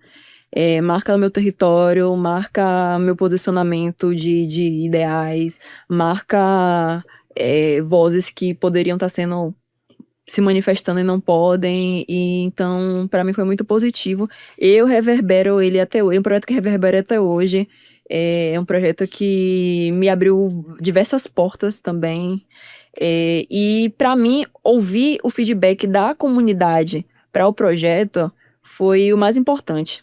Marca o meu território, marca meu posicionamento de ideais, marca vozes que poderiam estar se manifestando e não podem, e então para mim foi muito positivo. Eu reverbero ele até hoje, é um projeto que reverbera até hoje, é um projeto que me abriu diversas portas também, e para mim ouvir o feedback da comunidade para o projeto foi o mais importante.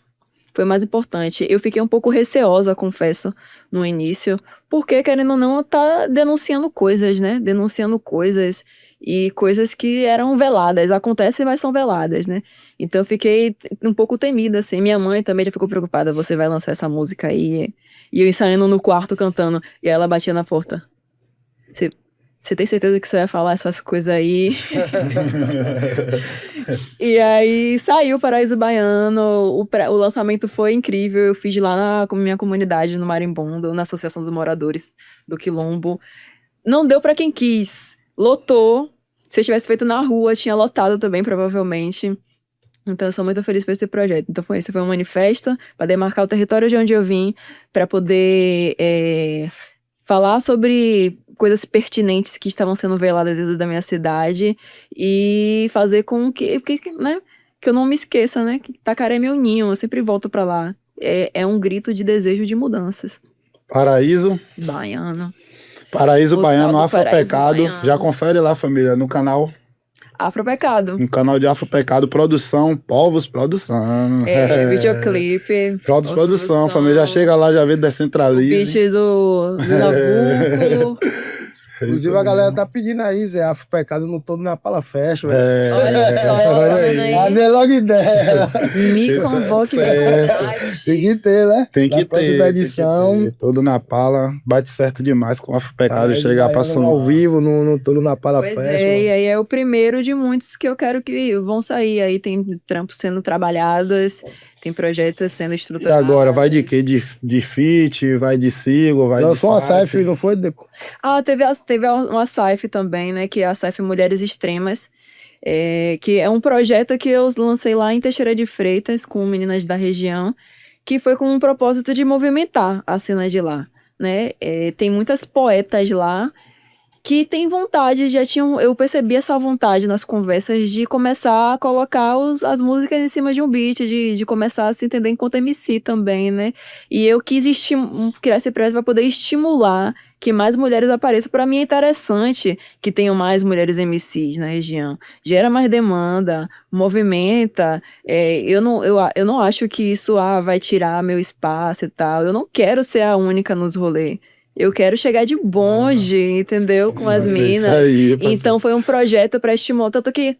Foi o mais importante. Eu fiquei um pouco receosa, confesso, no início, porque, querendo ou não, tá denunciando coisas, né? Denunciando coisas e coisas que eram veladas. Acontecem, mas são veladas, né? Então eu fiquei um pouco temida, assim. Minha mãe também já ficou preocupada. Você vai lançar essa música aí? E eu ensaiando no quarto, cantando. E aí ela batia na porta. Você tem certeza que você vai falar essas coisas aí? E aí saiu o Paraíso Baiano, o lançamento foi incrível, eu fiz lá na minha comunidade, no Marimbondo, na Associação dos Moradores do Quilombo. Não deu pra quem quis, lotou. Se eu tivesse feito na rua, tinha lotado também, provavelmente. Então eu sou muito feliz por esse projeto. Então foi um manifesto para demarcar o território de onde eu vim, para poder falar sobre coisas pertinentes que estavam sendo veladas dentro da minha cidade e fazer com né, que eu não me esqueça, né, que Itacaré é meu ninho, eu sempre volto pra lá. É um grito de desejo de mudanças. Paraíso Baiano. Baiano, Afropecado. Baiano. Já confere lá, família, no canal. Afropecado. No canal de Afropecado, produção, Povos Produção. Videoclipe. Povos Produção, família. Já chega lá, já vê, descentralize. O beat do Nabucco. Inclusive, a galera tá pedindo aí, Zé, Afro Pecado no Todo na Pala Festa, velho. Olha só, tá vendo aí? A minha logo ideia. Me convoque, me Certo. contrate. Tem que ter, né? Tem que Na próxima ter, edição. tem que ter. Todo na pala, bate certo demais com o Afro Pecado chegar pra somar. ao vivo, no Todo na Pala Pois Festa. é, e aí é o primeiro de muitos que eu quero que vão sair. Aí tem trampos sendo trabalhados, tem projetos sendo E estruturados. agora, vai de quê? De feat, vai de single, vai Lançou uma de Saif, não foi? Ah, teve uma SAIF também, né? Que é a SAIF Mulheres Extremas. Que é um projeto que eu lancei lá em Teixeira de Freitas com meninas da região, que foi com o propósito de movimentar a cena de lá, né? Tem muitas poetas lá que têm vontade, eu percebi essa vontade nas conversas de começar a colocar as músicas em cima de um beat, de começar a se entender enquanto MC também, né? E eu quis criar esse projeto para poder estimular que mais mulheres apareçam. Para mim é interessante que tenham mais mulheres MCs na região. Gera mais demanda, movimenta. Eu não acho que isso vai tirar meu espaço e tal. Eu não quero ser a única nos rolês. Eu quero chegar de bonde, entendeu? Com as minas. Então foi um projeto para estimular. Tanto que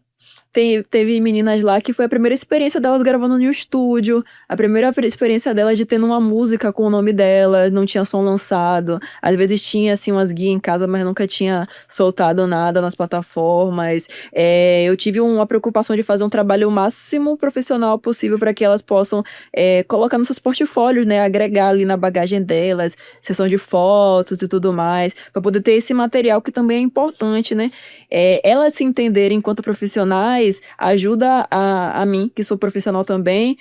teve meninas lá que foi a primeira experiência delas gravando no estúdio, a primeira experiência delas de tendo uma música com o nome dela, não tinha som lançado. Às vezes tinha, assim, umas guias em casa, mas nunca tinha soltado nada nas plataformas. Eu tive uma preocupação de fazer um trabalho o máximo profissional possível para que elas possam colocar nos seus portfólios, né? Agregar ali na bagagem delas, sessão de fotos e tudo mais, para poder ter esse material que também é importante, né? Elas se entenderem enquanto profissionais ajuda a mim, que sou profissional também,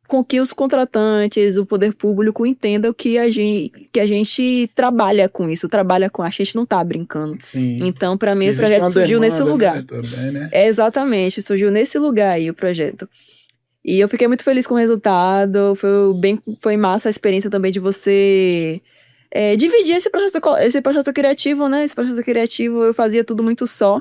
com que os contratantes, o poder público entendam que a gente trabalha com isso, a gente não tá brincando. Sim. Então, para mim, Existe o projeto uma surgiu demanda, nesse lugar. né, também, né? Exatamente, surgiu nesse lugar aí o projeto. E eu fiquei muito feliz com o resultado, foi massa a experiência também de você dividir esse processo criativo, né? Esse processo criativo eu fazia tudo muito só.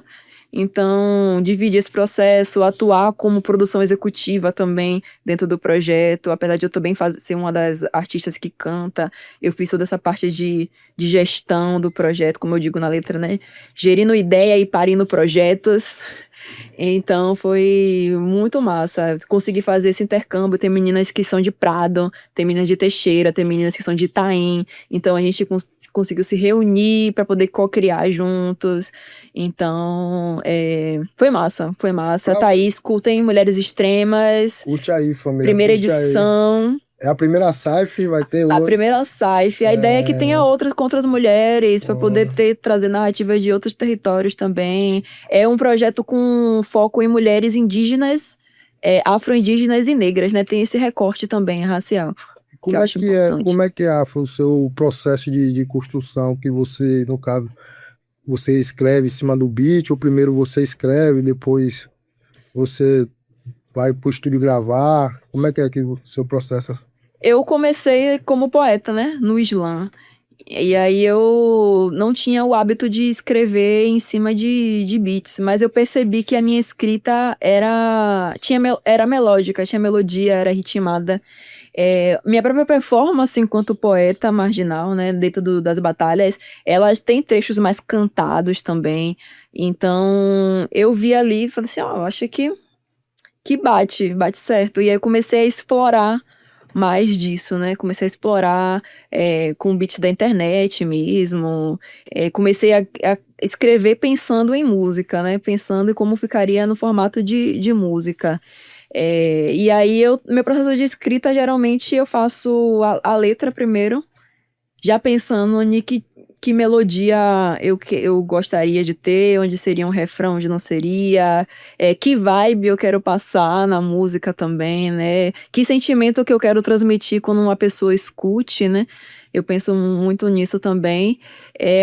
Então, dividir esse processo, atuar como produção executiva também dentro do projeto. Apesar de eu também ser uma das artistas que canta, eu fiz toda essa parte de gestão do projeto, como eu digo na letra, né? Gerindo ideia e parindo projetos. Então foi muito massa. Consegui fazer esse intercâmbio. Tem meninas que são de Prado, tem meninas de Teixeira, tem meninas que são de Itaim. Então a gente conseguiu se reunir para poder co-criar juntos. Então foi massa, foi massa. Thaís, escutem Mulheres Extremas. Curte aí, família. Primeira curte edição. Aí. É a primeira Saif, vai ter A outra. primeira SAIF. A ideia é que tenha outras com outras mulheres, para poder trazer narrativas de outros territórios também. É um projeto com foco em mulheres indígenas, afro-indígenas e negras, né? Tem esse recorte também racial. Como é que é, Afro, o seu processo de construção que você, no caso, você escreve em cima do beat, ou primeiro você escreve, depois você vai pro estúdio gravar? Como é que o seu processo? Eu comecei como poeta, né? No slam. E aí eu não tinha o hábito de escrever em cima de beats, mas eu percebi que a minha escrita era melódica, tinha melodia, era ritmada. Minha própria performance enquanto poeta marginal, né, dentro das batalhas, ela tem trechos mais cantados também. Então eu vi ali e falei assim, eu acho que bate certo. E aí eu comecei a explorar mais disso, né? Comecei a explorar com beats da internet mesmo. Comecei a escrever pensando em música, né? Pensando em como ficaria no formato de música. E aí, meu processo de escrita, geralmente, eu faço a letra primeiro, já pensando em que melodia eu gostaria de ter, onde seria um refrão, onde não seria, que vibe eu quero passar na música também, né? Que sentimento que eu quero transmitir quando uma pessoa escute, né? Eu penso muito nisso também.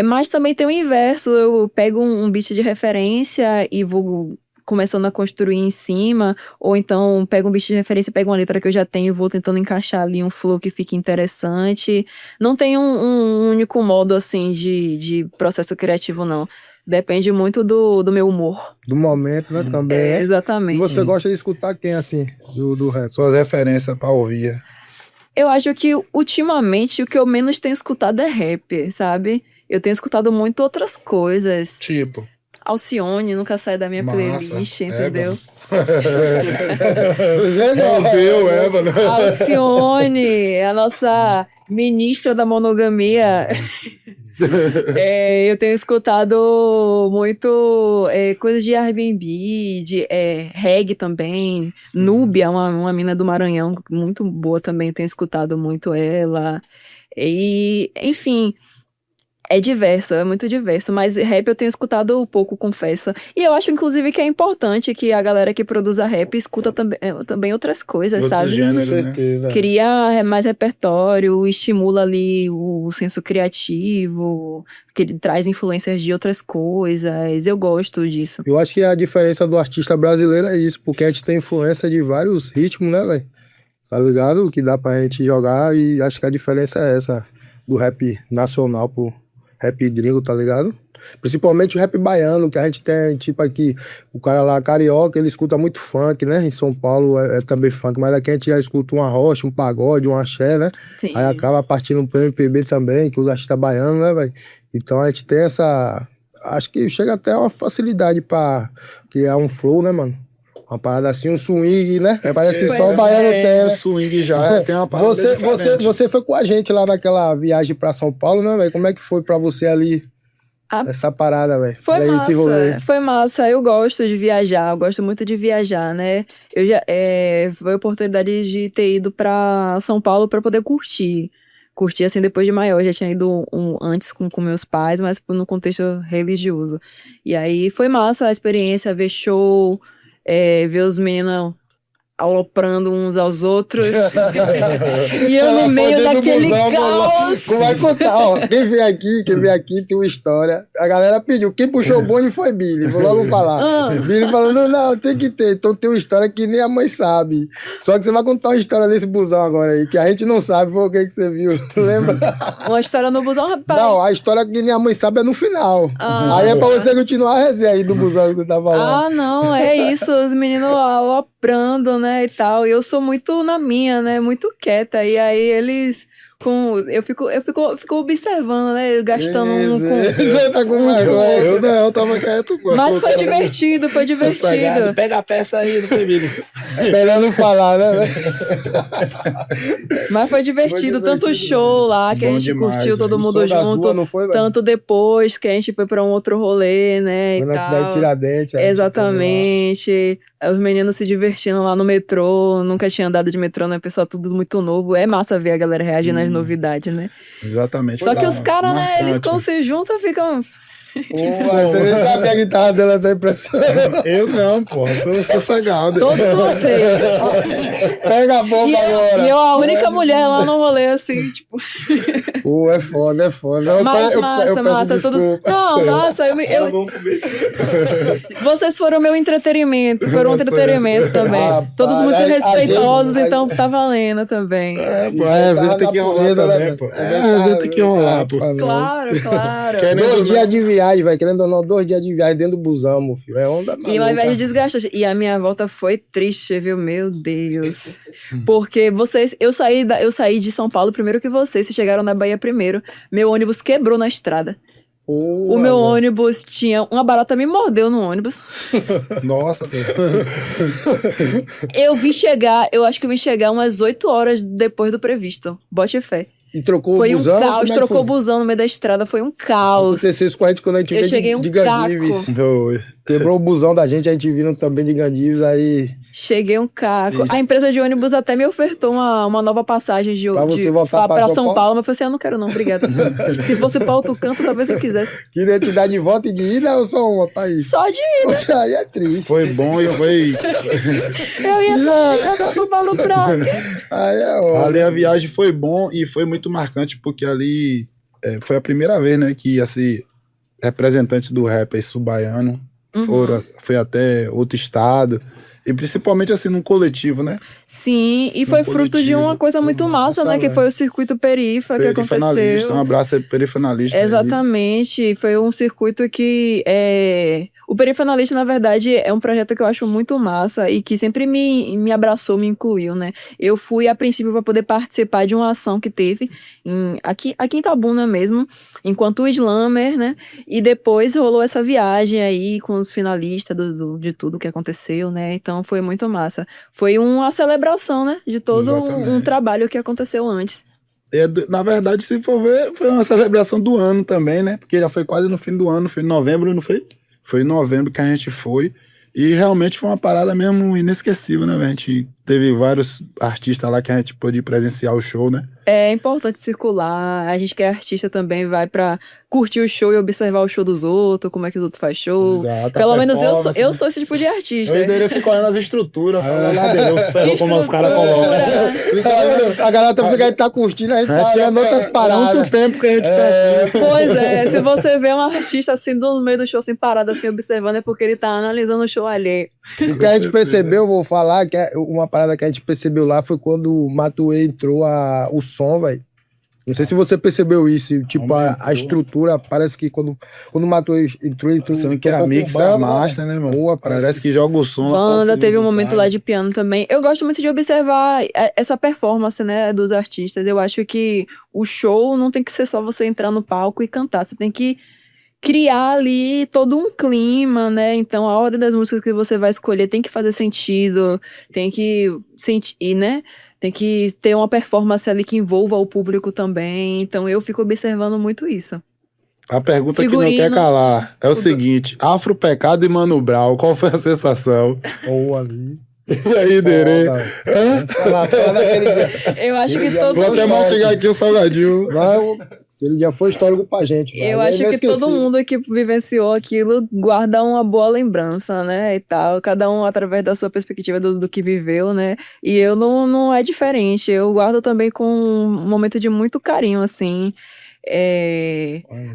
Mas também tem o inverso, eu pego um beat de referência e vou começando a construir em cima, ou então pego um beat de referência, pego uma letra que eu já tenho e vou tentando encaixar ali um flow que fique interessante. Não tem um único modo, assim, de processo criativo, não. Depende muito do meu humor. Do momento, né, também, né? Exatamente. E você gosta de escutar quem, assim, do rap? Suas referências pra ouvir. Eu acho que, ultimamente, o que eu menos tenho escutado é rap, sabe? eu tenho escutado muito outras coisas. Tipo, Alcione nunca sai da minha Massa. playlist, entendeu? Você não. é seu, mano. Alcione, a nossa ministra da monogamia. Eu tenho escutado muito coisas de Airbnb, de reggae também. Núbia, uma mina do Maranhão, muito boa também, eu tenho escutado muito ela. E, enfim, é muito diverso, mas rap eu tenho escutado pouco, confesso. E eu acho, inclusive, que é importante que a galera que produz a rap escuta também outras coisas, Outros sabe? gêneros, Com né? certeza. Cria mais repertório, estimula ali o senso criativo, que ele traz influências de outras coisas. Eu gosto disso. Eu acho que a diferença do artista brasileiro é isso, porque a gente tem influência de vários ritmos, né, velho? Tá ligado? Que dá pra gente jogar e acho que a diferença é essa do rap nacional pro rap gringo, tá ligado? Principalmente o rap baiano, que a gente tem, tipo aqui, o cara lá, carioca, ele escuta muito funk, né? Em São Paulo é também funk, mas aqui a gente já escuta uma rocha, um pagode, um axé, né? Sim. Aí acaba partindo pro MPB também, que os artistas baianos, né, velho? Então a gente tem essa... Acho que chega até uma facilidade pra criar um flow, né, mano? Uma parada assim, um swing, né? Parece que só o baiano tem, O né? swing já tem uma parada diferente. Você foi com a gente lá naquela viagem pra São Paulo, né, velho? Como é que foi pra você ali, Ah, essa parada, velho? Foi Fala aí esse rolê. massa, foi massa. Eu gosto de viajar, eu gosto muito de viajar, né? Eu já foi a oportunidade de ter ido pra São Paulo pra poder curtir. Curtir assim depois de maior. Eu já tinha ido antes com meus pais, mas no contexto religioso. E aí foi massa a experiência, ver show, ver os meninos aloprando uns aos outros. E eu no meio daquele caos. Vai contar, ó. Quem vem aqui tem uma história. A galera pediu. Quem puxou o bonde foi Billy. Vou logo falar. Billy falando, não, tem que ter. Então tem uma história que nem a mãe sabe. Só que você vai contar uma história nesse busão agora aí, que a gente não sabe por que você viu. Lembra? Uma história no busão, rapaz. Não, a história que nem a mãe sabe é no final. Aí é pra você continuar a resenha aí do busão que você tá falando. Ah, não, é isso, os meninos aloprando, né, e tal. E eu sou muito na minha, né, muito quieta. E aí eles eu fico observando, né, gastando um com... Você tá com vergonha. Eu não, tava quieto. Mas foi divertido, foi divertido. Pega a peça aí do Febílio. Melhor não falar, né? Mas foi divertido, tanto o show lá que a Bom gente demais, curtiu todo O mundo som das junto, ruas, não foi, velho? tanto depois que a gente foi pra um outro rolê, né, Foi e na tal. cidade de Tiradentes. a gente Exatamente. Os meninos se divertindo lá no metrô. Nunca tinha andado de metrô, né? Pessoal, tudo muito novo. É massa ver a galera reagindo às novidades, né? Exatamente. Só que os caras, né? Marcante. Eles quando se juntam, ficam... Pô, você nem sabia que tava dando essa impressão. Eu não, porra. Eu sou sossegado. Todos vocês. Pega a bomba agora. E eu, a única mulher lá no rolê, assim, tipo... Pô, é foda, é foda. Mas eu massa, peço massa. Todos... desculpa. Não, massa. Vocês foram meu entretenimento. Foram um entretenimento também. Rapaz, Todos muito a respeitosos, gente- então tá valendo também. Pô, a resenha tem que rolar também, pô. A resenha tem que rolar, pô. Claro, claro. Querendo ou 2 não- dias de viagem, velho. Querendo ou não, 2 dias de viagem dentro do busão, meu filho. É onda E uma viagem maluca. desgastante. E a minha volta foi triste, viu? Meu Deus. Porque eu saí de São Paulo primeiro que vocês chegaram na Bahia primeiro. Meu ônibus quebrou na estrada. Pô, O meu velho. ônibus tinha... Uma barata me mordeu no ônibus. Nossa, pô. Eu acho que eu vim chegar umas 8 horas depois do previsto. Bote fé. E trocou Foi o busão? um caos, Como é que trocou o foi? busão no meio da estrada, foi um caos. Aconteceu isso com a gente quando a gente Eu veio cheguei de um Gandives. Oi. Quebrou o busão da gente, a gente vindo também de Gandives, aí... Cheguei um caco. Isso. A empresa de ônibus até me ofertou uma nova passagem Pra você voltar pra São São Paulo? Paulo, mas eu falei assim, não quero não, obrigada. Se fosse pra outro canto, talvez eu quisesse. Que identidade de volta e de ida ou só uma, país? Só de Poxa, aí é triste. Foi bom e foi. eu ia pra São Paulo pra... Aí é ótimo. Ali a viagem foi bom e foi muito marcante, porque ali foi a primeira vez, né, que assim, representantes do rap aí, sul-baiano foi até outro estado. E principalmente assim, num coletivo, né? Sim, e foi fruto de uma coletivo. coisa muito massa, né? Que foi o circuito Perifa que Perifanalista. Um aconteceu. abraço aí, perifanalista. aí. Exatamente, foi um circuito que O Perifanalista, na verdade, é um projeto que eu acho muito massa e que sempre me abraçou, me incluiu, né? Eu fui, a princípio, para poder participar de uma ação que teve aqui em Itabuna mesmo, enquanto slammer, né? E depois rolou essa viagem aí com os finalistas de tudo que aconteceu, né? Então foi muito massa. Foi uma celebração, né? De todo um Exatamente. trabalho que aconteceu antes. Na verdade, se for ver, foi uma celebração do ano também, né? Porque já foi quase no fim do ano, foi em novembro, não foi? Foi em novembro que a gente foi. E realmente foi uma parada mesmo inesquecível, né? A gente teve vários artistas lá que a gente pôde presenciar o show, né? É importante circular. A gente que é artista também vai pra curtir o show e observar o show dos outros, como é que os outros fazem show. Exato. Pelo menos eu né? sou esse tipo de artista. Eu ainda fico olhando as estruturas, falando lá dele, os ferros como os caras colocam. A galera tá pensando que a gente tá curtindo, a gente tá olhando outras Há paradas. muito tempo que a gente tá assim. Pois é, se você vê um artista assim no meio do show, assim, parado, assim, observando, é porque ele tá analisando o show alheio. O que a gente percebeu, vou falar, que uma parada que a gente percebeu lá foi quando o Matuê entrou o som, velho. Não sei se você percebeu isso, tipo, a estrutura, parece que quando o Matuê entrou Pensando que era mix, banda, master, né, mano? boa, Parece que joga o som. lá pra Banda, cima teve um do momento cara. lá de piano também. Eu gosto muito de observar essa performance, né, dos artistas. Eu acho que o show não tem que ser só você entrar no palco e cantar. Você tem que criar ali todo um clima, né? Então a ordem das músicas que você vai escolher tem que fazer sentido, tem que sentir, né? Tem que ter uma performance ali que envolva o público também. Então eu fico observando muito isso. A pergunta que Figurino. não quer calar é o seguinte: Afro Pecado e Mano Brown, qual foi a sensação? ou ali. E aí, Derê? Fala daquele dia. Eu acho que Ele todo Vou até mundo, mastigar aqui o salgadinho. Aquele dia foi histórico pra gente. velho. eu É acho que todo inesquecível. mundo que vivenciou aquilo guarda uma boa lembrança, né? E tal, cada um através da sua perspectiva do que viveu, né? E eu não é diferente. Eu guardo também com um momento de muito carinho, assim.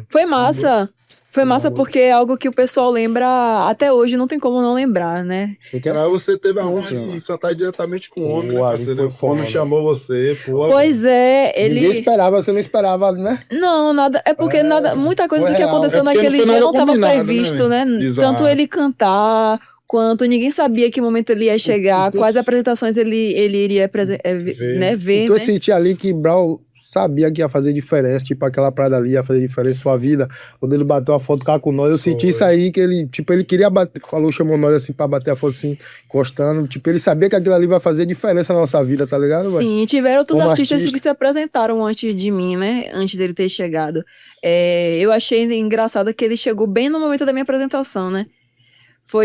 Foi massa. Foi massa porque é algo que o pessoal lembra até hoje, não tem como não lembrar, né? Mas você teve a honra Nossa. de tratar diretamente com o homem, Pô, né, ali parceiro? foi O homem foda. chamou você, pô. Pois é, Ninguém ele. esperava, você não esperava, né? Não, nada. É porque muita coisa foi do que real. aconteceu É porque naquele não foi dia nada não estava combinado, né, previsto, né? velho? Exato. Tanto ele cantar, quanto ninguém sabia que momento ele ia chegar, que eu quais s- apresentações ele iria né, ver, Então eu né? senti ali que Brau sabia que ia fazer diferença, tipo aquela parada ali ia fazer diferença em sua vida. Quando ele bateu a foto cá com nós, eu senti isso aí, que ele, tipo, ele queria bater, falou, chamou nós assim pra bater a foto assim, encostando. Tipo, ele sabia que aquilo ali vai fazer diferença na nossa vida, tá ligado, velho? Sim, tiveram outros Como artistas artista. que se apresentaram antes de mim, né? Antes dele ter chegado. Eu achei engraçado que ele chegou bem no momento da minha apresentação, né?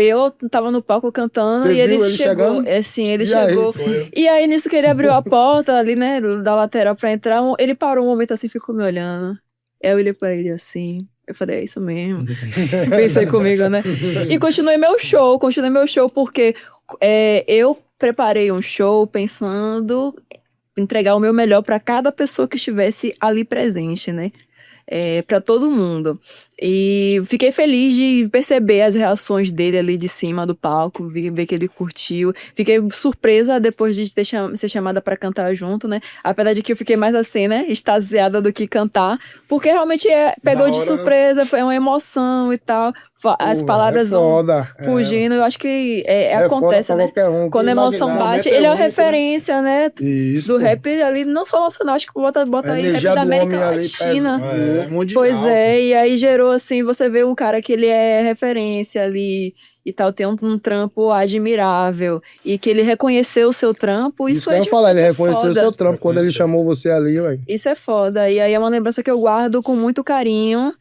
Eu tava no palco cantando Você e ele viu ele chegou. chegando? Sim, ele E aí? chegou. E aí, nisso que ele abriu a porta ali, né, da lateral pra entrar, ele parou um momento assim, ficou me olhando. Eu olhei pra ele assim. Eu falei, é isso mesmo. Pensei comigo, né? E continuei meu show, porque eu preparei um show pensando em entregar o meu melhor pra cada pessoa que estivesse ali presente, né? Para todo mundo. E fiquei feliz de perceber as reações dele ali de cima do palco, ver que ele curtiu. Fiquei surpresa depois de ser chamada para cantar junto, né? Apesar de que eu fiquei mais assim, né? Extasiada do que cantar, porque realmente pegou de hora, surpresa, foi uma emoção e tal. As Pô, palavras vão foda. fugindo. Eu acho que É acontece, foda pra né? qualquer um. Quando a emoção Imaginar, bate, né? ele é uma Muito, né? referência, né? Isso. Do pô. rap ali, não só nacional, acho que bota A aí rap energia da do América homem ali Latina. pesa. Mundial. Pois é, e aí gerou assim, você vê um cara que ele é referência ali e tal, tem um trampo admirável e que ele reconheceu o seu trampo, Isso isso que eu ia falar, ele isso é reconheceu o foda. seu trampo quando ele Reconheceu. chamou você ali, velho. Isso é foda. E aí é uma lembrança que eu guardo com muito carinho,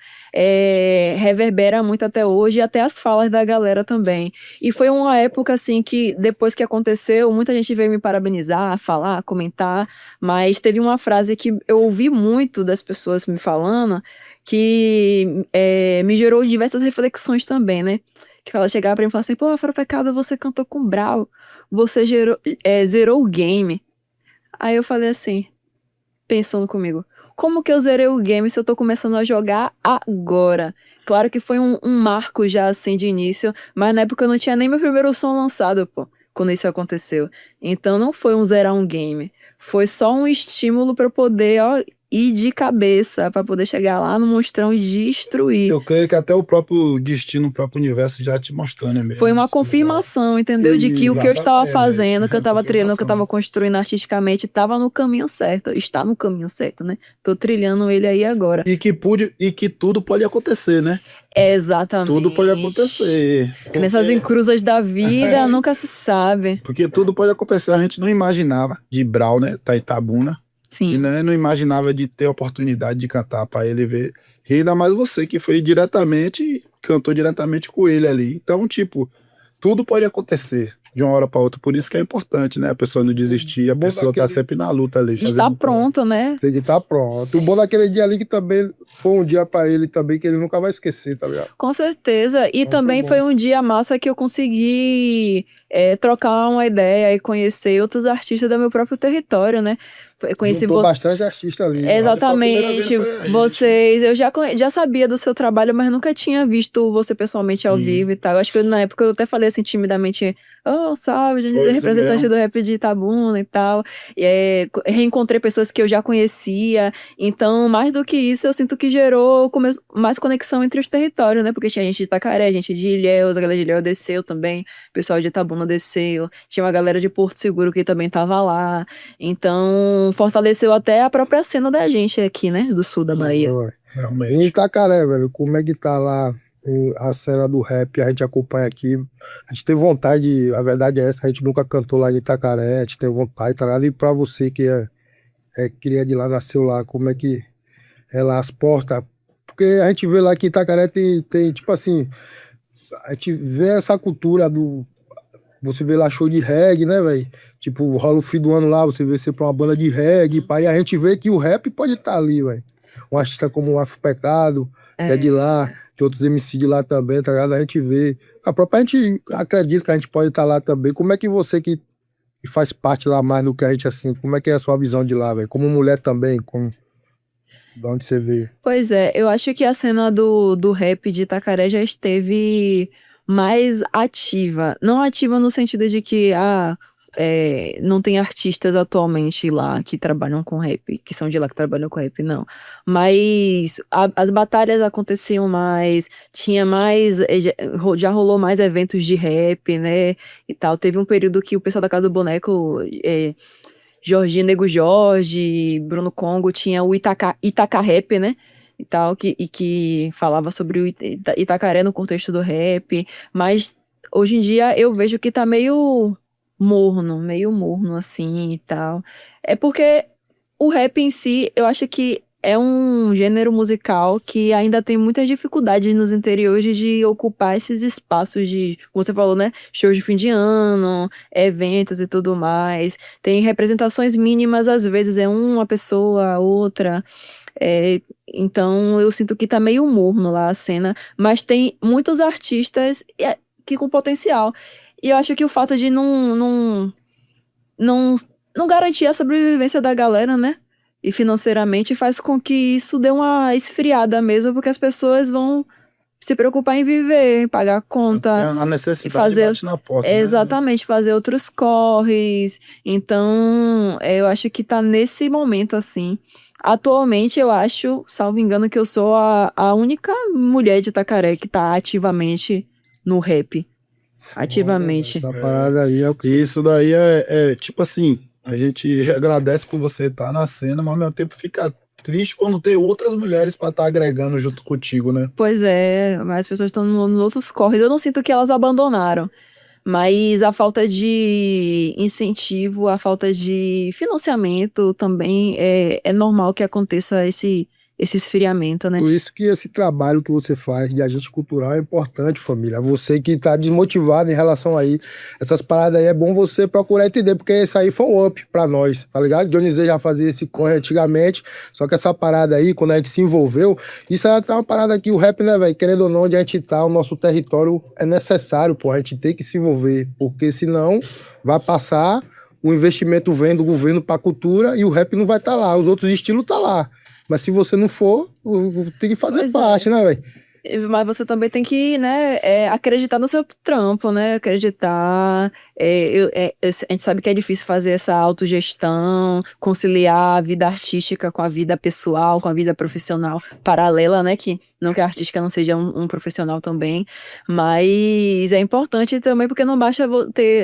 reverbera muito até hoje, e até as falas da galera também. E foi uma época, assim, que depois que aconteceu, muita gente veio me parabenizar, falar, comentar, mas teve uma frase que eu ouvi muito das pessoas me falando, que me gerou diversas reflexões também, né? Que ela chegava pra mim e falava assim, pô, Afro Pecado, você cantou com Brau, você zerou o game. Aí eu falei assim, pensando comigo, como que eu zerei o game se eu tô começando a jogar agora? Claro que foi um marco já assim de início, mas na época eu não tinha nem meu primeiro som lançado, pô, quando isso aconteceu. Então não foi um zerar um game, foi só um estímulo pra eu poder, ó, ir de cabeça pra poder chegar lá no Monstrão e destruir. Eu creio que até o próprio destino, o próprio universo já te mostrando, né? Mesmo. Foi uma confirmação, entendeu? De que o que eu estava Exatamente, fazendo, que eu é estava treinando, que eu estava confirmação. construindo artisticamente, estava no caminho certo. Está no caminho certo, né? Tô trilhando ele aí agora. E que tudo pode acontecer, né? Exatamente. Tudo pode acontecer. Nessas Porque- encruzas da vida, nunca se sabe. Porque tudo pode acontecer. A gente não imaginava de Brau, né? Tá em Itabuna. E Sim. né, não imaginava de ter a oportunidade de cantar pra ele ver. E ainda mais você, que foi diretamente, cantou diretamente com ele ali. Então, tipo, tudo pode acontecer de uma hora pra outra. Por isso que é importante, né? A pessoa não desistir, a bom pessoa tá daquele- sempre na luta ali. Está fazendo- pronto, né? Tem que estar pronto. O bom daquele dia ali que também foi um dia pra ele também que ele nunca vai esquecer, tá ligado? Com certeza. E Então, também foi foi bom. um dia massa que eu consegui trocar uma ideia e conhecer outros artistas do meu próprio território, né? Eu conheci Juntou bastante artista ali. né? Exatamente. Foi a primeira vez, foi a gente. Vocês, eu já sabia do seu trabalho, mas nunca tinha visto você pessoalmente ao Sim. vivo e tal. Acho que na época eu até falei assim timidamente, salve, Foi isso representante mesmo. do rap de Itabuna e tal. E, reencontrei pessoas que eu já conhecia. Então, mais do que isso, eu sinto que gerou mais conexão entre os territórios, né? Porque tinha gente de Itacaré, gente de Ilhéus, a galera de Ilhéus desceu também, o pessoal de Itabuna desceu, tinha uma galera de Porto Seguro que também tava lá. Então, fortaleceu até a própria cena da gente aqui, né? Do sul da Bahia. Realmente. Em Itacaré, velho, como é que tá lá a cena do rap? A gente acompanha aqui. A gente tem vontade, a verdade é essa, a gente nunca cantou lá em Itacaré, a gente tem vontade, tá ligado? E pra você que é cria de lá, nasceu lá, como é que é lá as portas? Porque a gente vê lá que Itacaré tem tipo assim, a gente vê essa cultura do. Você vê lá show de reggae, né, velho? Tipo, rola o fim do ano lá, você vê sempre uma banda de reggae, pá, e a gente vê que o rap pode estar ali, velho. Um artista como o Afro Pecado, que é de lá, tem outros MC de lá também, tá ligado? A gente vê. A própria gente acredita que a gente pode estar lá também. Como é que você que faz parte lá mais do que a gente, assim, como é que é a sua visão de lá, velho? Como mulher também, de onde você veio? Pois é, eu acho que a cena do rap de Itacaré já esteve mais ativa. Não ativa no sentido de que não tem artistas atualmente lá que trabalham com rap, que são de lá que trabalham com rap, não. Mas as batalhas aconteciam mais, tinha mais, já rolou mais eventos de rap, né, e tal. Teve um período que o pessoal da Casa do Boneco, Jorginho, Nego Jorge, Bruno Congo, tinha o Itaca Rap, né? E tal, que falava sobre o Itacaré no contexto do rap. Mas hoje em dia eu vejo que tá meio morno assim e tal. É porque o rap em si, eu acho que é um gênero musical que ainda tem muitas dificuldades nos interiores de ocupar esses espaços de, como você falou, né? Shows de fim de ano, eventos e tudo mais. Tem representações mínimas, às vezes é uma pessoa, outra. Então eu sinto que tá meio morno lá a cena, mas tem muitos artistas que com potencial. E eu acho que o fato de não garantir a sobrevivência da galera, né? E financeiramente faz com que isso dê uma esfriada mesmo, porque as pessoas vão se preocupar em viver, em pagar a conta. A necessidade fazer- bate na porta, né? Exatamente, fazer outros corres. Então, eu acho que tá nesse momento, assim. Atualmente, eu acho, salvo engano, que eu sou a única mulher de Itacaré que tá ativamente no rap. Ativamente. Essa parada aí é o que Isso daí é tipo assim, a gente agradece por você estar na cena, mas ao mesmo tempo fica triste quando tem outras mulheres pra estar agregando junto contigo, né? Pois é, mas as pessoas estão nos outros corres. Eu não sinto que elas abandonaram. Mas a falta de incentivo, a falta de financiamento também é normal que aconteça esse esfriamento, né? Por isso que esse trabalho que você faz de agente cultural é importante, família. Você que tá desmotivado em relação aí, essas paradas aí é bom você procurar entender, porque isso aí foi um up pra nós, tá ligado? Dionisé já fazia esse corre antigamente, só que essa parada aí, quando a gente se envolveu, isso é até uma parada que o rap, né, velho, querendo ou não, onde a gente tá, o nosso território é necessário, pô, a gente tem que se envolver, porque senão vai passar, o investimento vem do governo pra cultura e o rap não vai estar lá, os outros estilos tá lá. Mas se você não for, tem que fazer Pois parte, né, velho? Mas você também tem que, né, acreditar no seu trampo, né? Acreditar. A gente sabe que é difícil fazer essa autogestão, conciliar a vida artística com a vida pessoal, com a vida profissional paralela, né? Que não que a artística não seja um profissional também, mas é importante também porque não basta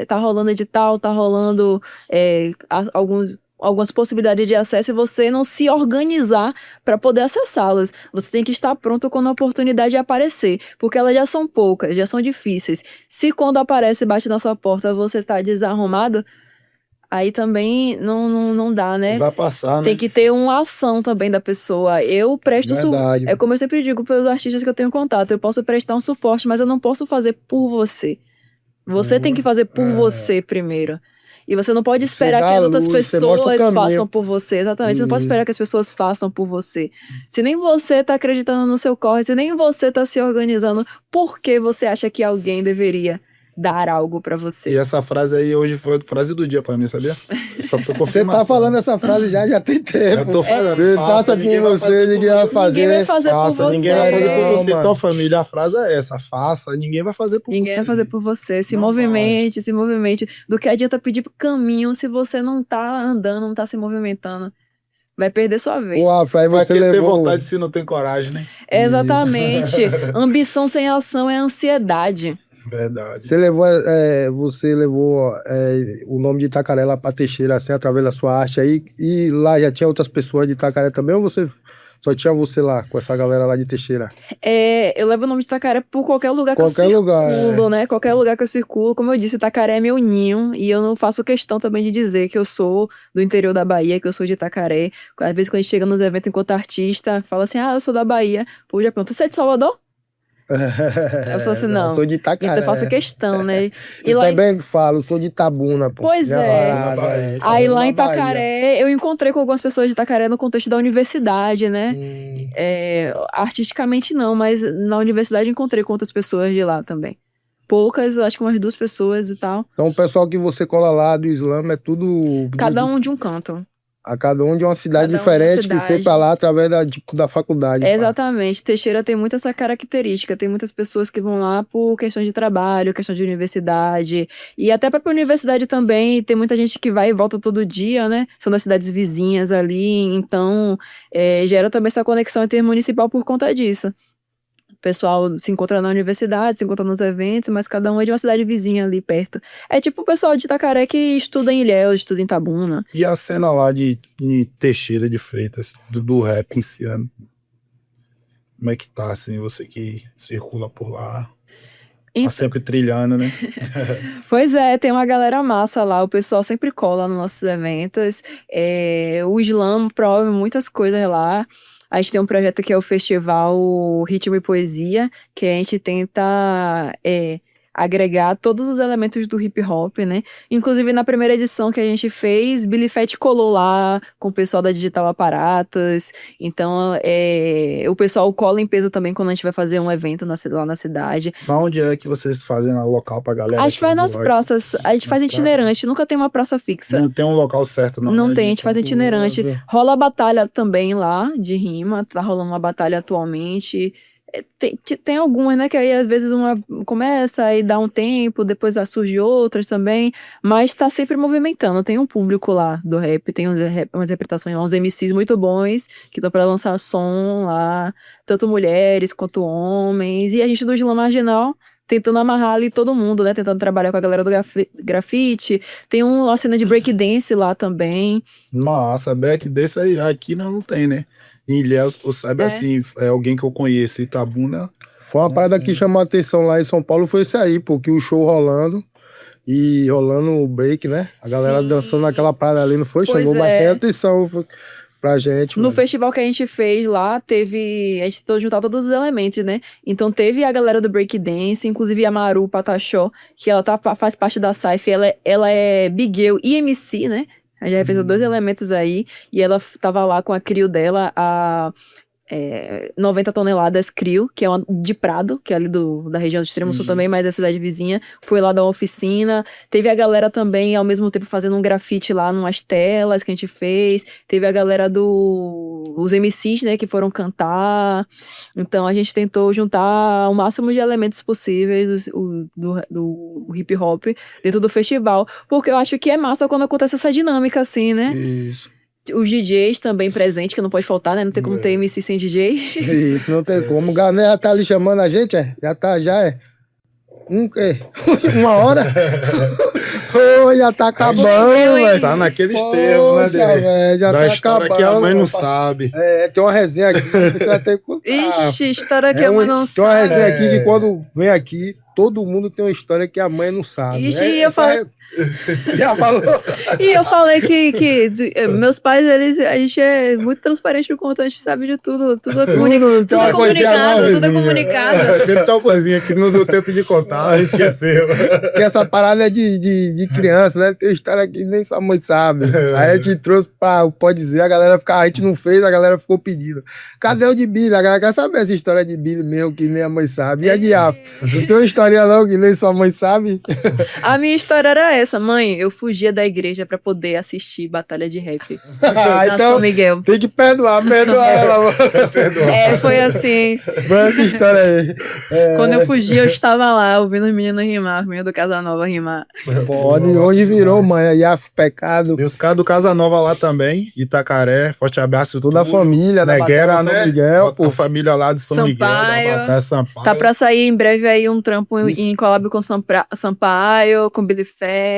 tá rolando edital, tá rolando algumas possibilidades de acesso e você não se organizar para poder acessá-las. Você tem que estar pronto quando a oportunidade aparecer, porque elas já são poucas, já são difíceis. Se quando aparece e bate na sua porta você tá desarrumado, aí também não dá, né? Vai passar, né? Tem que ter uma ação também da pessoa. Eu presto Verdade. É como eu sempre digo para os artistas que eu tenho contato, eu posso prestar um suporte, mas eu não posso fazer por você. Você tem que fazer por você primeiro. E você não pode esperar que as outras pessoas façam por você. Exatamente. Você não pode esperar que as pessoas façam por você. Se nem você tá acreditando no seu corre, se nem você tá se organizando, por que você acha que alguém deveria dar algo pra você? E essa frase aí hoje foi a frase do dia pra mim, sabia? Só foi Você confirmação. tá falando essa frase já tem tempo. Eu tô falando. Faça por você, ninguém vai fazer. Ninguém vai fazer por você. Ninguém vai fazer por você. Mano. Então, família, a frase é essa. Faça, ninguém vai fazer por Ninguém você. vai fazer por você. Se Não movimente, se movimente. Do que adianta pedir pro caminho se você não tá andando, não tá se movimentando? Vai perder sua vez. Pô, Rafa, aí Vai você ter levou... vontade se não tem coragem, né? Exatamente. Ambição sem ação é ansiedade. Verdade. Você levou o nome de Itacaré lá pra Teixeira, assim, através da sua arte aí, e lá já tinha outras pessoas de Itacaré também, ou você só tinha você lá, com essa galera lá de Teixeira? Eu levo o nome de Itacaré por qualquer lugar que Qualquer eu lugar, circulo, né? Qualquer lugar que eu circulo. Como eu disse, Itacaré é meu ninho, e eu não faço questão também de dizer que eu sou do interior da Bahia, que eu sou de Itacaré. Às vezes, quando a gente chega nos eventos enquanto artista, fala assim, eu sou da Bahia. Pô, já pergunta, você é de Salvador? Eu falo assim, não. Sou de Itacaré. Então eu faço questão, né? E Eu lá também falo, sou de Itabuna, pô. Pois Minha é. parada, Bahia. Aí lá em Na Bahia. Itacaré, eu encontrei com algumas pessoas de Itacaré no contexto da universidade, né? Artisticamente não, mas na universidade encontrei com outras pessoas de lá também. Poucas, acho que umas 2 pessoas e tal. Então o pessoal que você cola lá do Islã é tudo... Cada um de um canto. A cada um de uma cidade Cada um de uma diferente que foi cidade. pra lá através da faculdade. pá. Exatamente. Teixeira tem muita essa característica. Tem muitas pessoas que vão lá por questões de trabalho, questões de universidade. E até pra universidade também. Tem muita gente que vai e volta todo dia, né? São das cidades vizinhas ali. Então, gera também essa conexão intermunicipal por conta disso. O pessoal se encontra na universidade, se encontra nos eventos, mas cada um é de uma cidade vizinha ali perto. É tipo o pessoal de Itacaré que estuda em Ilhéus, estuda em Itabuna. E a cena lá de Teixeira de Freitas, do rap em si, como é que tá, assim, você que circula por lá? Tá Então- sempre trilhando, né? Pois é, tem uma galera massa lá, o pessoal sempre cola nos nossos eventos. O Slam promove muitas coisas lá. A gente tem um projeto que é o Festival Ritmo e Poesia, que a gente tenta agregar todos os elementos do hip hop, né? Inclusive, na primeira edição que a gente fez, Billy Fett colou lá com o pessoal da Digital Aparatos. Então, o pessoal cola em peso também quando a gente vai fazer um evento lá na cidade. Onde é que vocês fazem no local pra galera? A gente faz nas gosta? praças, a gente faz Nas itinerante, nunca tem uma praça fixa. Não tem um local certo, não. Não né? tem, a gente faz itinerante. Nossa. Rola batalha também lá, de rima. Tá rolando uma batalha atualmente. Tem algumas, né? Que aí às vezes uma começa e dá um tempo, depois surge outras também. Mas tá sempre movimentando. Tem um público lá do rap, tem umas interpretações lá, uns MCs muito bons que estão pra lançar som lá. Tanto mulheres quanto homens. E a gente do Slam Marginal tentando amarrar ali todo mundo, né? Tentando trabalhar com a galera do grafite. Tem uma cena de breakdance lá também. Nossa, break desse aí, aqui não tem, né? Em Ilhéus, eu saiba assim, é alguém que eu conheço, Itabuna. Foi uma parada que chamou a atenção lá em São Paulo, foi isso aí, porque o show rolando e rolando o break, né? A galera Sim. dançando naquela parada ali, não foi? Pois Chamou é. bastante atenção pra gente. No mano. festival que a gente fez lá, a gente tentou juntar todos os elementos, né? Então teve a galera do breakdance, inclusive a Maru Patachó, que ela faz parte da Cypher, ela é Big Girl e MC, né? A gente representou 2 elementos aí, e ela tava lá com a crio dela, 90 toneladas CRIO, que é uma de Prado, que é ali da região do Extremo Sul também, mas é a cidade vizinha. Foi lá dar uma oficina. Teve a galera também, ao mesmo tempo, fazendo um grafite lá numas telas que a gente fez. Teve a galera os MCs, né, que foram cantar. Então, a gente tentou juntar o máximo de elementos possíveis do hip hop dentro do festival. Porque eu acho que é massa quando acontece essa dinâmica, assim, né? Isso. Os DJs também presentes, que não pode faltar, né? Não tem como ter MC sem DJ. Isso, não tem como. O Gané já tá ali chamando a gente, já é. Uma hora? Já tá acabando, velho. Tá naqueles termos, né, Derê? Véio, já da tá história acabando. que a mãe não sabe. Tem uma resenha aqui, você vai ter que contar. Ixi, história que a mãe não Tem uma sabe. resenha aqui que quando vem aqui, todo mundo tem uma história que a mãe não sabe. Ixi, eu falei... Já falou? E eu falei que meus pais, a gente é muito transparente no conta, a gente sabe de tudo. Tudo é comunicado. Tudo é comunicado. Sempre tem uma coisinha que não deu tempo de contar, esqueceu. Porque essa parada é de criança, né? Tem história que nem sua mãe sabe. Aí a gente trouxe pra Pode Dizer, a galera a gente não fez, a galera ficou pedindo. Cadê o de Billy? A galera quer saber essa história de Billy mesmo, que nem a mãe sabe. E a de Afro? Não tem uma historinha não que nem sua mãe sabe? A minha história era essa, mãe. Eu fugia da igreja pra poder assistir batalha de rap na Então, São Miguel. tem que perdoar ela, mano. Foi assim. Mano, que história aí. Quando eu fugia, eu estava lá, ouvindo os meninos rimar, os meninos do Casanova rimar. Onde virou, mãe? Aí pecado. Tem os caras do Casa Nova lá também, Itacaré, forte abraço. Toda a família, da Neguera, Batalha né? São Miguel, Pô, família lá do São Miguel, Sampaio. da Batalha Sampaio. Tá pra sair em breve aí um trampo em collab com Sampaio, com Billy Fett.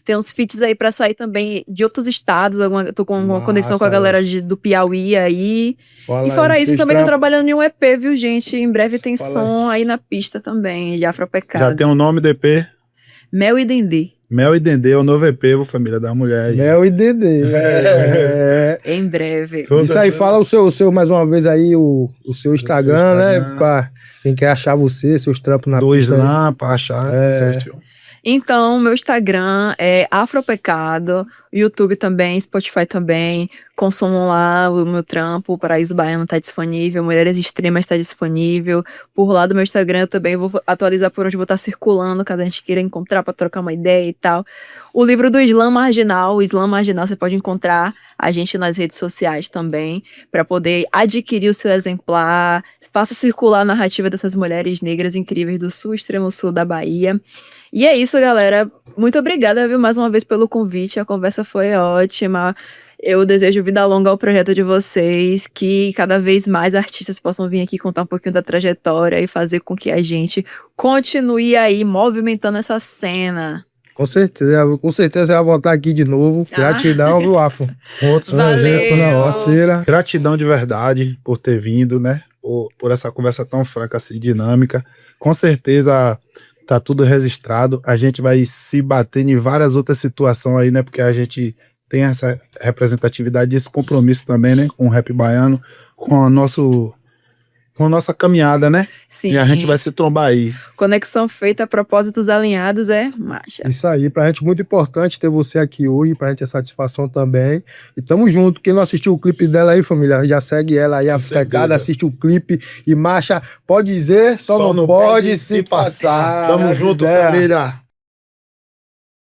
Tem uns feats aí pra sair também de outros estados. Tô com uma conexão com a galera do Piauí aí. Fala E fora aí, isso, vocês também tô tra- trabalhando em um EP, viu, gente? Em breve tem Fala som aí na pista também, de Afro Já Pecado. tem o nome do EP, Mel e Dendê. Mel e Dendê, o novo EP, viu, família da mulher aí. Mel e Dedê. Em breve. Isso aí, fala o seu mais uma vez aí, o seu Instagram, né? Instagram. Pra quem quer achar você, seus trampos na Do pista aí. Slam, pra achar certinho. Então, meu Instagram é Afropecado, YouTube também, Spotify também. Consumam lá o meu trampo, o Paraíso Baiano tá disponível, Mulheres Extremas tá disponível. Por lá do meu Instagram eu também vou atualizar por onde vou estar circulando, caso a gente queira encontrar pra trocar uma ideia e tal. O livro do Slam Marginal, o Slam Marginal, você pode encontrar a gente nas redes sociais também, para poder adquirir o seu exemplar. Faça circular a narrativa dessas mulheres negras incríveis do sul, extremo sul da Bahia. E é isso, galera. Muito obrigada, viu, mais uma vez pelo convite. A conversa foi ótima. Eu desejo vida longa ao projeto de vocês, que cada vez mais artistas possam vir aqui contar um pouquinho da trajetória e fazer com que a gente continue aí movimentando essa cena. Com certeza você vai voltar aqui de novo. Gratidão, viu, Afro? Outros Valeu. projetos na nossa. Parceira. Gratidão de verdade por ter vindo, né? Por essa conversa tão franca, assim, dinâmica. Com certeza tá tudo registrado. A gente vai se batendo em várias outras situações aí, né? Porque a gente tem essa representatividade, esse compromisso também, né? Com o rap baiano, com a nossa caminhada, né? Sim. E a gente vai se trombar aí. Conexão feita, propósitos alinhados é marcha. Isso aí, pra gente muito importante ter você aqui hoje, pra gente é satisfação também. E tamo junto. Quem não assistiu o clipe dela aí, família, já segue ela aí, a pegada, assiste o clipe e marcha. Pode dizer, só não pode se passar. Tamo junto, Ideia. família.